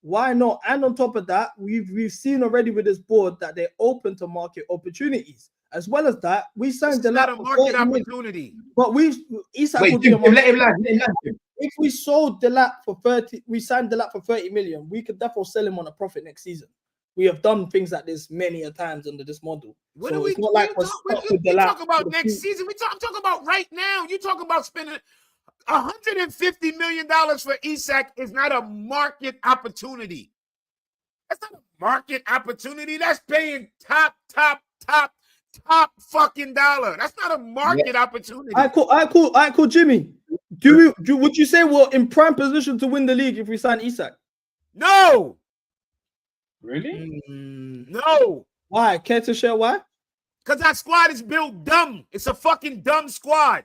S6: why not? And on top of that, we've seen already with this board that they're open to market opportunities. As well as that, we signed the lap
S2: for market opportunity.
S6: But Isak would be let him land. If we sold the lap for 30, we signed the lap for 30 million, we could definitely sell him on a profit next season. We have done things like this many a times under this model.
S2: What so it's not like we're stuck with the lap. Talk about next season. I'm talking about right now. You talk about spending $150 million for Isak is not a market opportunity. That's not a market opportunity. That's paying top top fucking dollar. That's not a market opportunity.
S6: I call Jimmy. Would you say we're in prime position to win the league if we sign Isak?
S2: No.
S3: Really?
S2: No.
S6: Why? Care to share why?
S2: Because that squad is built dumb. It's a fucking dumb squad.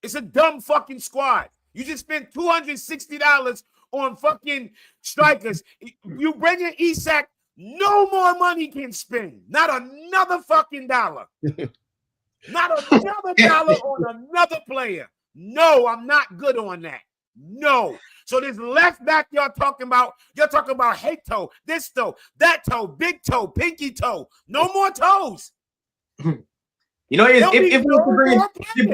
S2: It's a dumb fucking squad. You just spent $260 on fucking strikers. You bring in Isak, no more money can spend. Not another fucking dollar. Not another dollar on another player. No, I'm not good on that. No. So this left back you're talking about head toe, this toe, that toe, big toe, pinky toe. No more toes.
S1: You know, if we bring in,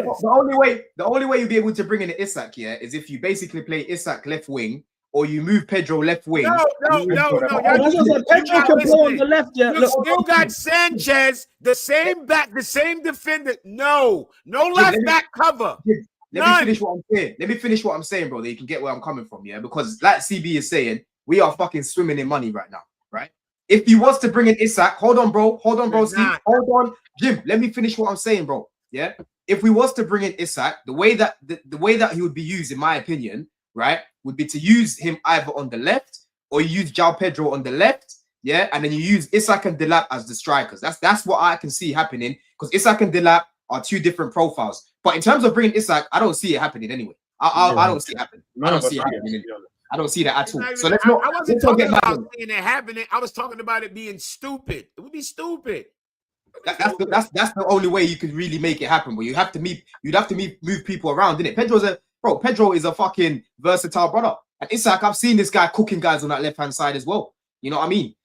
S1: the only way you'll be able to bring in an Isak, is if you basically play Isak left wing or you move Pedro left wing.
S2: No.
S6: Pedro can play on the left. Yeah,
S2: you still got Sanchez, the same back, the same defender. No left back cover.
S1: Let me finish what I'm saying, bro. That you can get where I'm coming from, because like CB is saying, we are fucking swimming in money right now, right? If he was to bring in Isak, hold on, bro, Steve, hold on, Jim. Let me finish what I'm saying, bro. Yeah. If we was to bring in Isak, the way that he would be used, in my opinion, right, would be to use him either on the left or you use João Pedro on the left, and then you use Isak and Delap as the strikers. That's what I can see happening, because Isak and Delap are two different profiles. But in terms of bringing Isak, I don't see it happening anyway. I don't see it happening. I don't see it happening. I don't see that at all. So
S2: I wasn't talking about seeing it happening. I was talking about it being stupid. It would be stupid.
S1: That's the only way you could really make it happen. But you'd have to move people around, innit? Pedro is a fucking versatile brother. And Isak, I've seen this guy cooking guys on that left hand side as well. You know what I mean?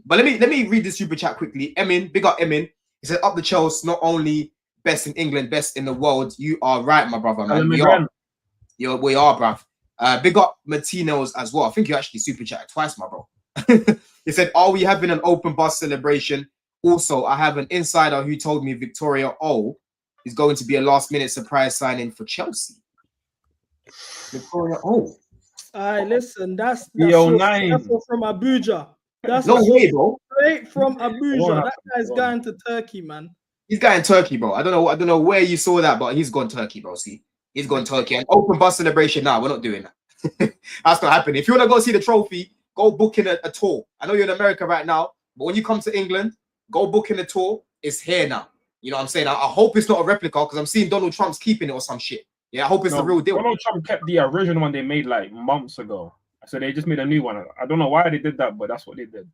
S1: But let me read this super chat quickly. Emin, big up Emin. He said, "Up the Chels, not only best in England, best in the world." You are right, my brother, man. We are, bruv. Big up Martinez as well. I think you actually super chatted twice, my bro. He said, "Are we having an open bus celebration? Also, I have an insider who told me Victoria O is going to be a last-minute surprise signing for Chelsea." Victoria O.
S6: Listen, that's from Abuja. That's
S1: no way, bro.
S6: Straight from Abuja. That guy's going to Turkey, man.
S1: He's going Turkey, bro. I don't know where you saw that, but he's gone Turkey, bro. See, he's gone Turkey. And open bus celebration now. We're not doing that. That's not happening. If you want to go see the trophy, go book in a tour. I know you're in America right now, but when you come to England, go book in a tour. It's here now. You know what I'm saying? I hope it's not a replica, because I'm seeing Donald Trump's keeping it or some shit. Yeah, I hope it's the real deal.
S3: Donald Trump kept the original one they made like months ago. So they just made a new one. I don't know why they did that, but that's what they did.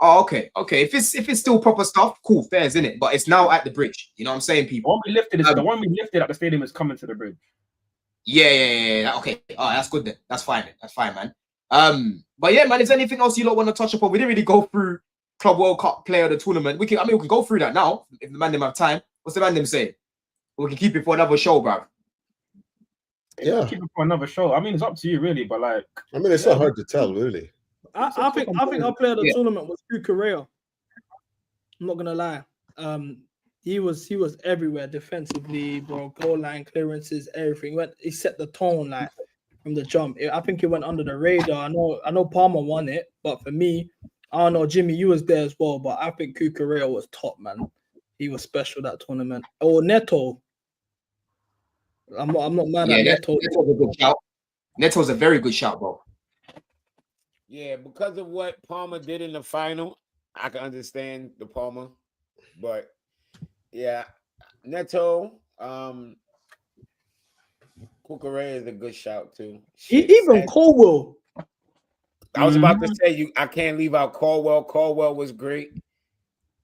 S1: Oh, okay. If it's still proper stuff, cool, fair, isn't it? But it's now at the bridge. You know what I'm saying, people?
S3: The one we lifted at the stadium is coming to the bridge.
S1: Yeah. Okay. Oh, that's good then. That's fine, man. But yeah, man, is there anything else you lot want to touch upon? We didn't really go through Club World Cup player of the tournament. We can go through that now if the man them have time. What's the man them say? We can keep it for another show, bruv.
S3: Yeah, keep it for another show. I mean, it's up to you, really. But like,
S4: I mean, it's not hard to tell, really.
S6: I think our player of the tournament was Cucurella. I'm not gonna lie. He was everywhere defensively, bro. Goal line clearances, everything. He set the tone like from the jump. I think it went under the radar. I know Palmer won it, but for me, I don't know, Jimmy, you was there as well, but I think Cucurella was top, man. He was special that tournament. Oh, Neto. I'm not mad at Neto.
S1: Neto's a good shout. Neto's a very good shout, bro.
S2: Yeah, because of what Palmer did in the final, I can understand the Palmer. But yeah, Neto, Cucurella is a good shout too.
S6: Even Colwell.
S2: I was about to say I can't leave out Colwell. Colwell was great.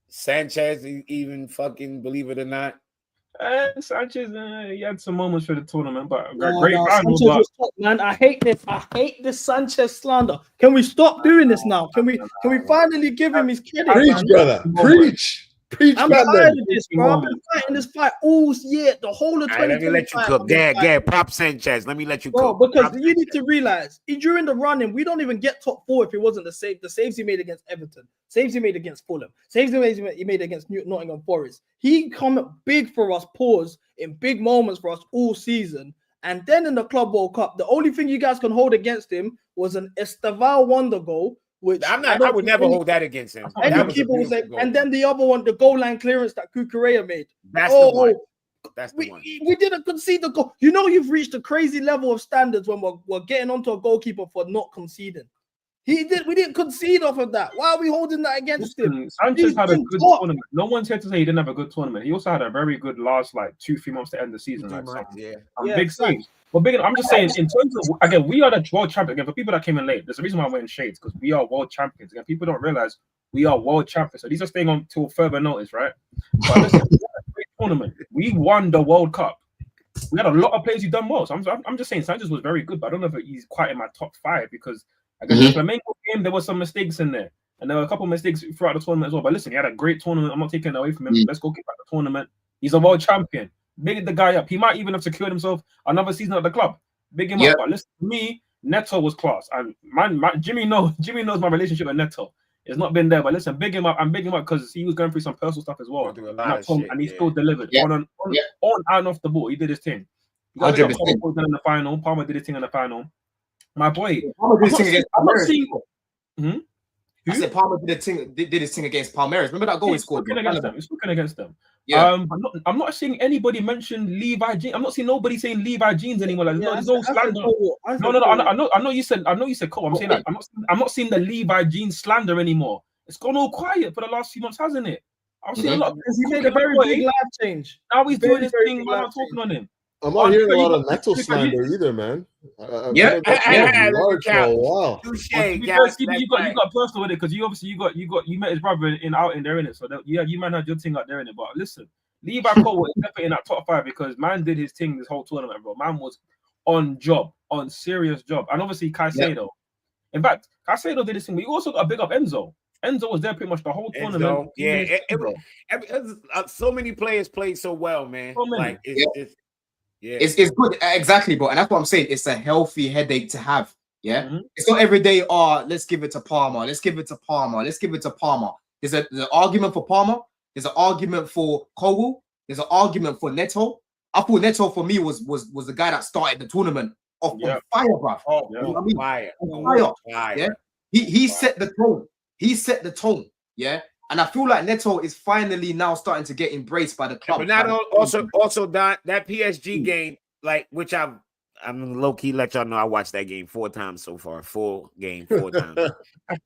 S2: Sanchez, even fucking believe it or not.
S3: Sanchez, he had some moments for the tournament, but great final.
S6: Sanchez was top, man. I hate this Sanchez slander. Can we stop doing this now? Can we finally give him his credit?
S4: Preach, brother. Preach. I'm
S6: tired of this, bro. I've been fighting this fight all year, the whole of 2025.
S2: Let me let you cook. Yeah, prop Sanchez. Let me let you cook.
S6: Because you need to realize, during the running, we don't even get top 4 if it wasn't the saves he made against Everton, saves he made against Fulham, saves he made against Nottingham Forest. He come big for us, in big moments for us all season. And then in the Club World Cup, the only thing you guys can hold against him was an Estaval wonder goal, Which
S2: I would never hold that against him.
S6: Any keeper was like, and then the other one, the goal line clearance that Kukurea made.
S2: That's the one. That's the one.
S6: We didn't concede the goal. You know, you've reached a crazy level of standards when we're getting onto a goalkeeper for not conceding. We didn't concede off of that. Why are we holding that against him?
S3: Sanchez had a good tournament. No one's here to say he didn't have a good tournament. He also had a very good last 2-3 months to end the season. Big things. But I'm just saying, in terms of, again, we are the world champion. Again, for people that came in late, there's a reason why I'm wearing shades, because we are world champions. Again, people don't realize we are world champions. So these are staying on till further notice, right? But listen, we had a great tournament. We won the World Cup. We had a lot of players who done well. So I'm just saying Sanchez was very good, but I don't know if he's quite in my top 5 because against the Flamengo game, there were some mistakes in there. And there were a couple of mistakes throughout the tournament as well. But listen, he had a great tournament. I'm not taking it away from him. Let's go get back the tournament. He's a world champion. Big the guy up. He might even have secured himself another season at the club. Big him up. But listen, to me, Neto was class. And Jimmy knows my relationship with Neto. It's not been there. But listen, big him up. I'm big him up because he was going through some personal stuff as well. And he still delivered. On and off the ball. He did his thing. He got in the final. Palmer did his thing in the final. My boy,
S1: I said Palmer did his thing against Palmeiras. Remember that goal he scored?
S3: It's looking against them. Yeah. I'm not seeing anybody mention Levi Jeans. I'm not seeing nobody saying Levi Jeans anymore. Like, there's no slander. No. I know you said Cole. I'm saying I'm not seeing the Levi Jeans slander anymore. It's gone all quiet for the last few months, hasn't it? I'm seeing a lot.
S6: He made a very big life change.
S3: Now he's doing his thing while I'm talking on him.
S4: I'm not hearing a lot of Neto slander either, man.
S1: Yeah.
S4: Wow.
S3: You got personal with it because you met his brother out in there in it. So you man had your thing out there in it. But listen, Levi Cole was definitely in that top 5 because man did his thing this whole tournament, bro. Man was on serious job, and obviously Caicedo. In fact, Caicedo did his thing. But you also got to big up Enzo. Enzo was there pretty much the whole tournament.
S2: So many players played so well, man.
S1: It's good, exactly, bro. And that's what I'm saying. It's a healthy headache to have. Yeah, it's not every day. Let's give it to Palmer. Let's give it to Palmer. Let's give it to Palmer. There's an argument for Palmer. There's an argument for Cole. There's an argument for Neto. I thought Neto for me was the guy that started the tournament off on fire, bro. Fire. Yeah, he set the tone. He set the tone. Yeah. And I feel like Neto is finally now starting to get embraced by the club.
S2: But not also that PSG game, which I'm low key let y'all know I watched that game 4 times so far. Full game 4 times.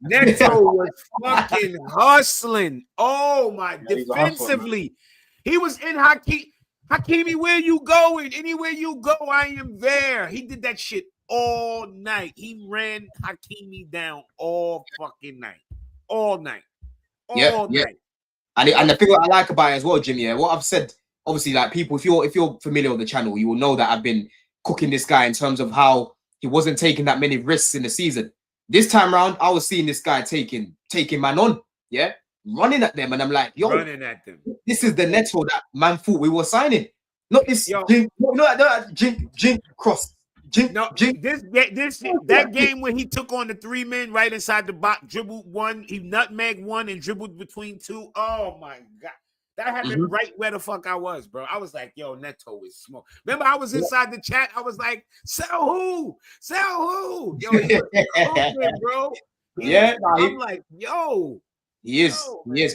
S2: Neto was fucking hustling. Oh my! Defensively, he was in Hakimi. Where you going? Anywhere you go, I am there. He did that shit all night. He ran Hakimi down all fucking night. All night.
S1: Yeah. And the thing that I like about it as well, Jimmy, what I've said, obviously, like people, if you're familiar with the channel, you will know that I've been cooking this guy in terms of how he wasn't taking that many risks in the season. This time around, I was seeing this guy taking man on, running at them, and I'm like,
S2: running at them.
S1: This is the Neto that man thought we were signing, not this jink cross.
S2: That game when he took on the 3 men right inside the box, dribbled one, he nutmegged one and dribbled between 2. Oh my god, that happened right where the fuck I was, bro. I was like, yo, Neto is smoke. Remember, I was inside the chat. I was like, sell who? Yo, he was open, bro. I'm like, yo.
S1: He is,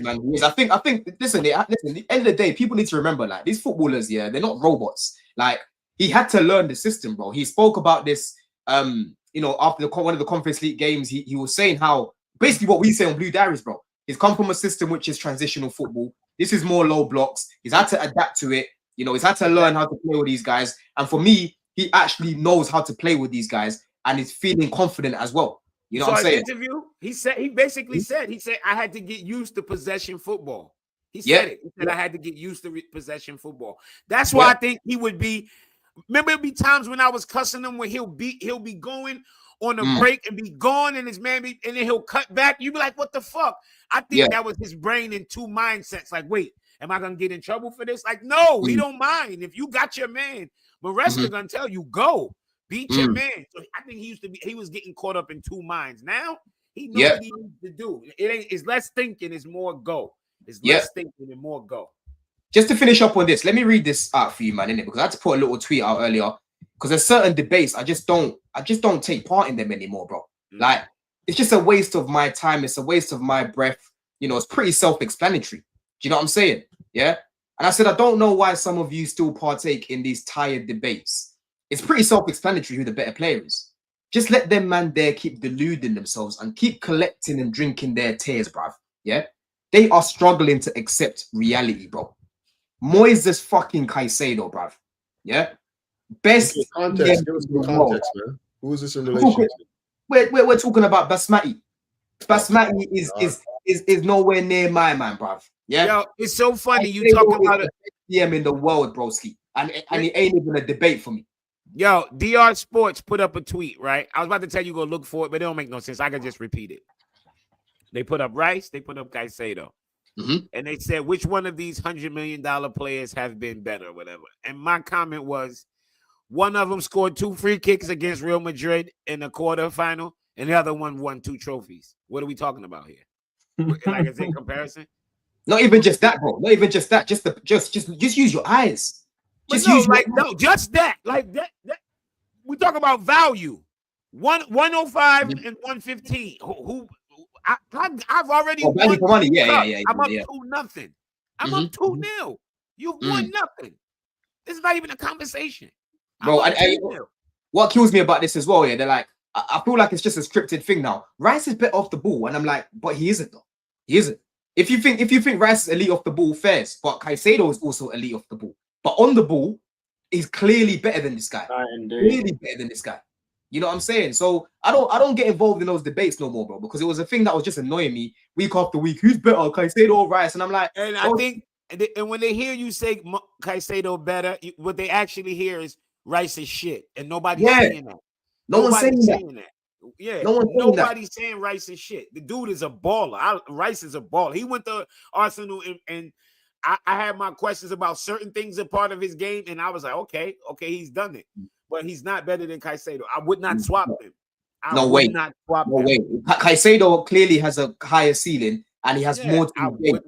S1: man. He is. I think. Listen. At the end of the day, people need to remember, like, these footballers, they're not robots. Like, he had to learn the system, bro. He spoke about this, after one of the Conference League games. He was saying how basically what we say on Blue Diaries, bro. He's come from a system which is transitional football. This is more low blocks. He's had to adapt to it. He's had to learn how to play with these guys. And for me, he actually knows how to play with these guys and is feeling confident as well. You know what I'm saying?
S2: Interview, he said I had to get used to possession football. He said it. He said I had to get used to possession football. That's why I think he would be. Remember, it'd be times when I was cussing him when he'll be going on a break and be gone, and his man and then he'll cut back. You be like, what the fuck? I think that was his brain in 2 mindsets. Like, wait, am I gonna get in trouble for this? Like, no, he don't mind. If you got your man, Maresca's gonna tell you, go beat your man. So I think he was getting caught up in 2 minds. Now he knows what he needs to do. It's less thinking, it's more go. It's less thinking and more go.
S1: Just to finish up on this, let me read this out for you, man, innit? Because I had to put a little tweet out earlier. Because there's certain debates I just don't take part in them anymore, bro. Like, it's just a waste of my time. It's a waste of my breath. You know, it's pretty self-explanatory. Do you know what I'm saying? Yeah. And I said, I don't know why some of you still partake in these tired debates. It's pretty self-explanatory who the better player is. Just let them man there keep deluding themselves and keep collecting and drinking their tears, bruv. Yeah. They are struggling to accept reality, bro. Moises fucking Caicedo, bruv. Yeah. Best
S4: context. Give us some context, man. Who is this in relation to?
S1: We're talking about Basmati. Basmati is nowhere near my man, bruv. Yeah.
S2: Yo, it's so funny you talking about it.
S1: DM in the world, broski, and it ain't even a debate for me.
S2: Yo, DR Sports put up a tweet, right? I was about to tell you go look for it, but it don't make no sense. I can just repeat it. They put up Rice, they put up Caicedo. And they said, which one of these $100 million players have been better, whatever. And my comment was, one of them scored 2 free kicks against Real Madrid in the quarterfinal, and the other one won 2 trophies. What are we talking about here? Like, is it comparison?
S1: Not even just that, bro. Not even just that. Just use your eyes.
S2: Just that. Like that. We talk about value. 105 and 115. I've already
S1: won for money. Yeah.
S2: I'm up 2-0. I'm up 2-0. You've won nothing. This is not even a conversation.
S1: Bro, what kills me about this as well, they're like, I feel like it's just a scripted thing now. Rice is better off the ball, and I'm like, but he isn't though. He isn't. If you think Rice is elite off the ball, fairs, but Caicedo is also elite off the ball. But on the ball, he's clearly better than this guy. Clearly better than this guy. You know what I'm saying? So I don't get involved in those debates no more, bro, because it was a thing that was just annoying me week after week. Who's better, Caicedo or Rice? And I'm like,
S2: and I think, and when they hear you say Caicedo better, what they actually hear is Rice is shit, and nobody's saying that.
S1: Nobody's saying that.
S2: Yeah, nobody's saying Rice is shit. The dude is a baller. Rice is a baller. He went to Arsenal, and I had my questions about certain things a part of his game, and I was like, okay, he's done it, but he's not better than Caicedo. I would not swap him.
S1: No way. Caicedo clearly has a higher ceiling, and he has more to the game.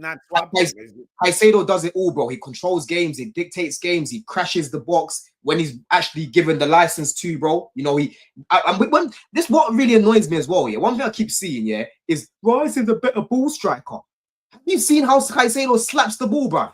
S1: Caicedo does it all, bro. He controls games, he dictates games, he crashes the box when he's actually given the license to, bro. You know, what really annoys me as well, one thing I keep seeing, is Rice is a better ball striker. Have you seen how Caicedo slaps the ball, bro?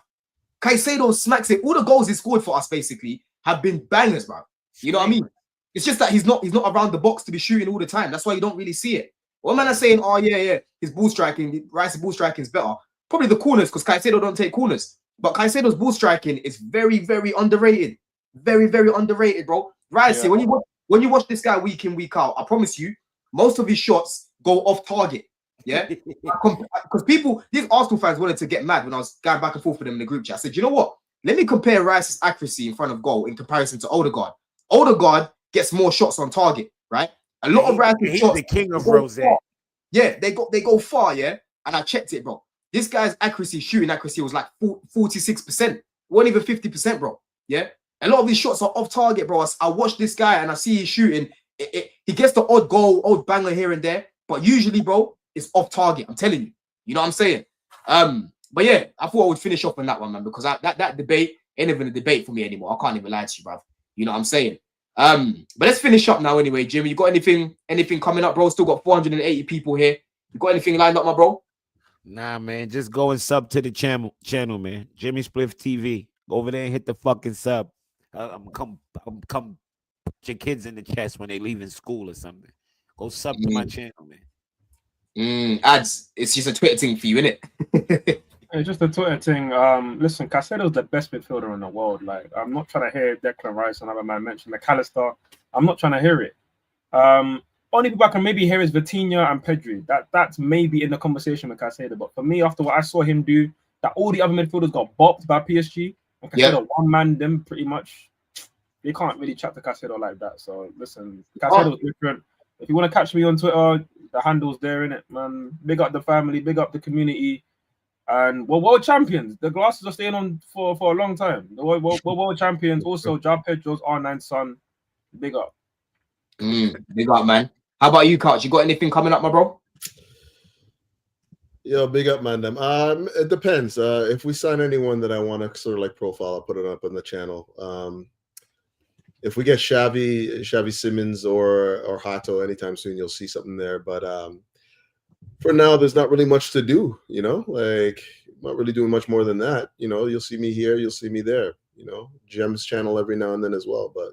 S1: Caicedo smacks it. All the goals he scored for us basically have been bangers, bro. You know what I mean? It's just that he's not around the box to be shooting all the time. That's why you don't really see it. One man are saying, oh yeah, his ball striking, Rice's ball striking is better. Probably the corners, because Caicedo don't take corners. But Caicedo's ball striking is very, very underrated. Very, very underrated, bro. Rice, when you watch this guy week in, week out, I promise you, most of his shots go off target. Yeah, because these Arsenal fans wanted to get mad when I was going back and forth with them in the group chat. I said, you know what? Let me compare Rice's accuracy in front of goal in comparison to Odegaard. Odegaard gets more shots on target, right? A lot of Rice's shots.
S2: The king of Rose.
S1: Yeah, they go far, yeah. And I checked it, bro. This guy's shooting accuracy was like 46%. It wasn't even 50%, bro. Yeah. A lot of these shots are off target, bro. I watch this guy and I see he's shooting. He gets the odd goal, odd banger here and there, but usually, bro, it's off target. I'm telling you. You know what I'm saying? But yeah, I thought I would finish off on that one, man, because that debate ain't even a debate for me anymore. I can't even lie to you, bro. You know what I'm saying? But let's finish up now anyway, Jimmy. You got anything coming up, bro? Still got 480 people here. You got anything lined up, my bro?
S2: Nah, man. Just go and sub to the channel, man. Jimmy Spliff TV. Go over there and hit the fucking sub. I'm come put your kids in the chest when they leaving school or something. Go sub to my channel, man.
S1: Ads. It's just a Twitter thing for you, innit?
S3: It's just a Twitter thing. Listen, Caicedo's the best midfielder in the world. Like, I'm not trying to hear Declan Rice, another man mentioned McAllister. I'm not trying to hear it. Only people I can maybe hear is Vitinha and Pedri. That's maybe in the conversation with Caicedo. But for me, after what I saw him do, that all the other midfielders got bopped by PSG. And Caicedo one-man them pretty much. They can't really chat to Caicedo like that. So listen, Caicedo's different. If you want to catch me on Twitter, the handle's there, innit, man. Big up the family, big up the community. And we're world champions. The glasses are staying on for a long time. We're world champions. Also, João Pedro's R9 son. Big up.
S1: Big up, man. How about you, Couch? You got anything coming up, my bro?
S4: Yo, big up, man. It depends. If we sign anyone that I want to sort of like profile, I'll put it up on the channel. if we get Xavi Simmons or Hato anytime soon, you'll see something there. But for now, there's not really much to do. You know, like not really doing much more than that. You know, you'll see me here, you'll see me there. You know, Gems channel every now and then as well, but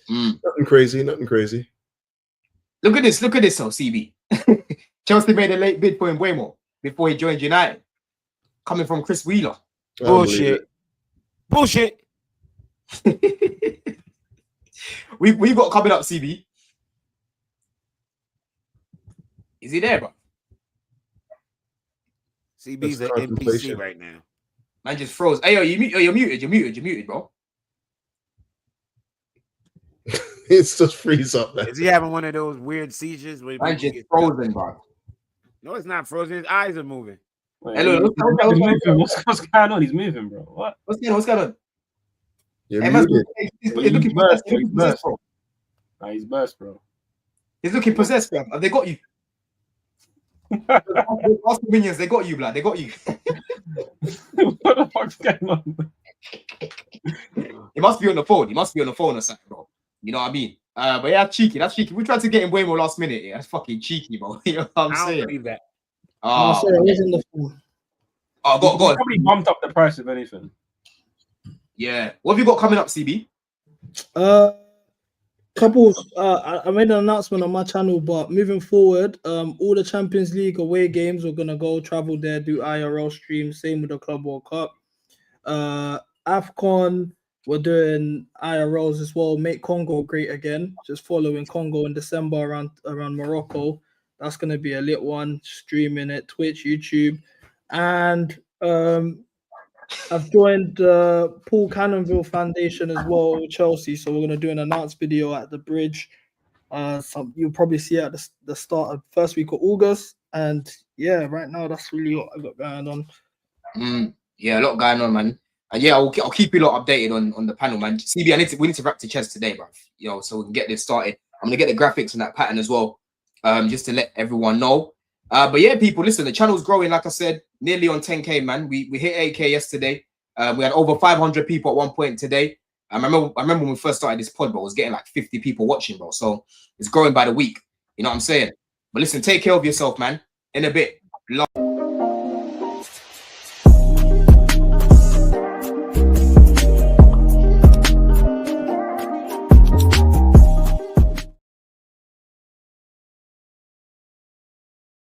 S4: nothing crazy, nothing crazy.
S1: Look at this, though, CB. Chelsea made a late bid for Mbeumo before he joined United, coming from Chris Wheeler.
S2: Bullshit.
S1: We've got coming up, CB. Is he there, bro?
S2: CB's an NPC right now.
S1: Man just froze. Hey, yo, you're muted, bro.
S4: It's just freeze up, man.
S2: Is he having one of those weird seizures? Where
S1: Man just frozen, bro.
S2: No, it's not frozen. His eyes are moving.
S3: Wait, hello, what's going on? He's moving, bro. What?
S1: What's going on?
S4: You're muted.
S1: He's looking possessed, bro.
S3: Nah, he's best, bro.
S1: He's looking possessed, bro. Have they got you? Ask the minions, they got you, blood. They got you.
S3: What the fuck's going on?
S1: He must be on the phone. He must be on the phone or something, bro. You know what I mean? But yeah, cheeky. That's cheeky. We tried to get him way more last minute. Yeah, that's fucking cheeky, bro. You know what I'm saying?
S2: I don't believe that.
S1: Oh,
S6: he's in the phone.
S1: Oh, go on.
S3: Probably bumped up the price, if anything.
S1: Yeah. What have you got coming up, CB?
S6: I made an announcement on my channel, but moving forward, all the Champions League away games, we're gonna go travel there, do IRL streams. Same with the Club World Cup. AFCON, we're doing IRLs as well. Make Congo great again. Just following Congo in December around Morocco. That's gonna be a lit one. Streaming it, Twitch, YouTube, and I've joined the Paul Cannonville Foundation as well with Chelsea. So we're gonna do an announced video at the bridge. You'll probably see it at the start of first week of August. And yeah, right now that's really what I've got going on.
S1: Yeah, a lot going on, man. And yeah, I'll keep you lot updated on the panel, man. CB, we need to wrap the chest today, bro. You know, so we can get this started. I'm gonna get the graphics and that pattern as well, just to let everyone know. But yeah, people, listen, the channel's growing, like I said, nearly on 10K, man. We hit 8K yesterday. We had over 500 people at one point today. I remember when we first started this pod, bro, it was getting like 50 people watching, bro. So it's growing by the week. You know what I'm saying? But listen, take care of yourself, man. In a bit. Love.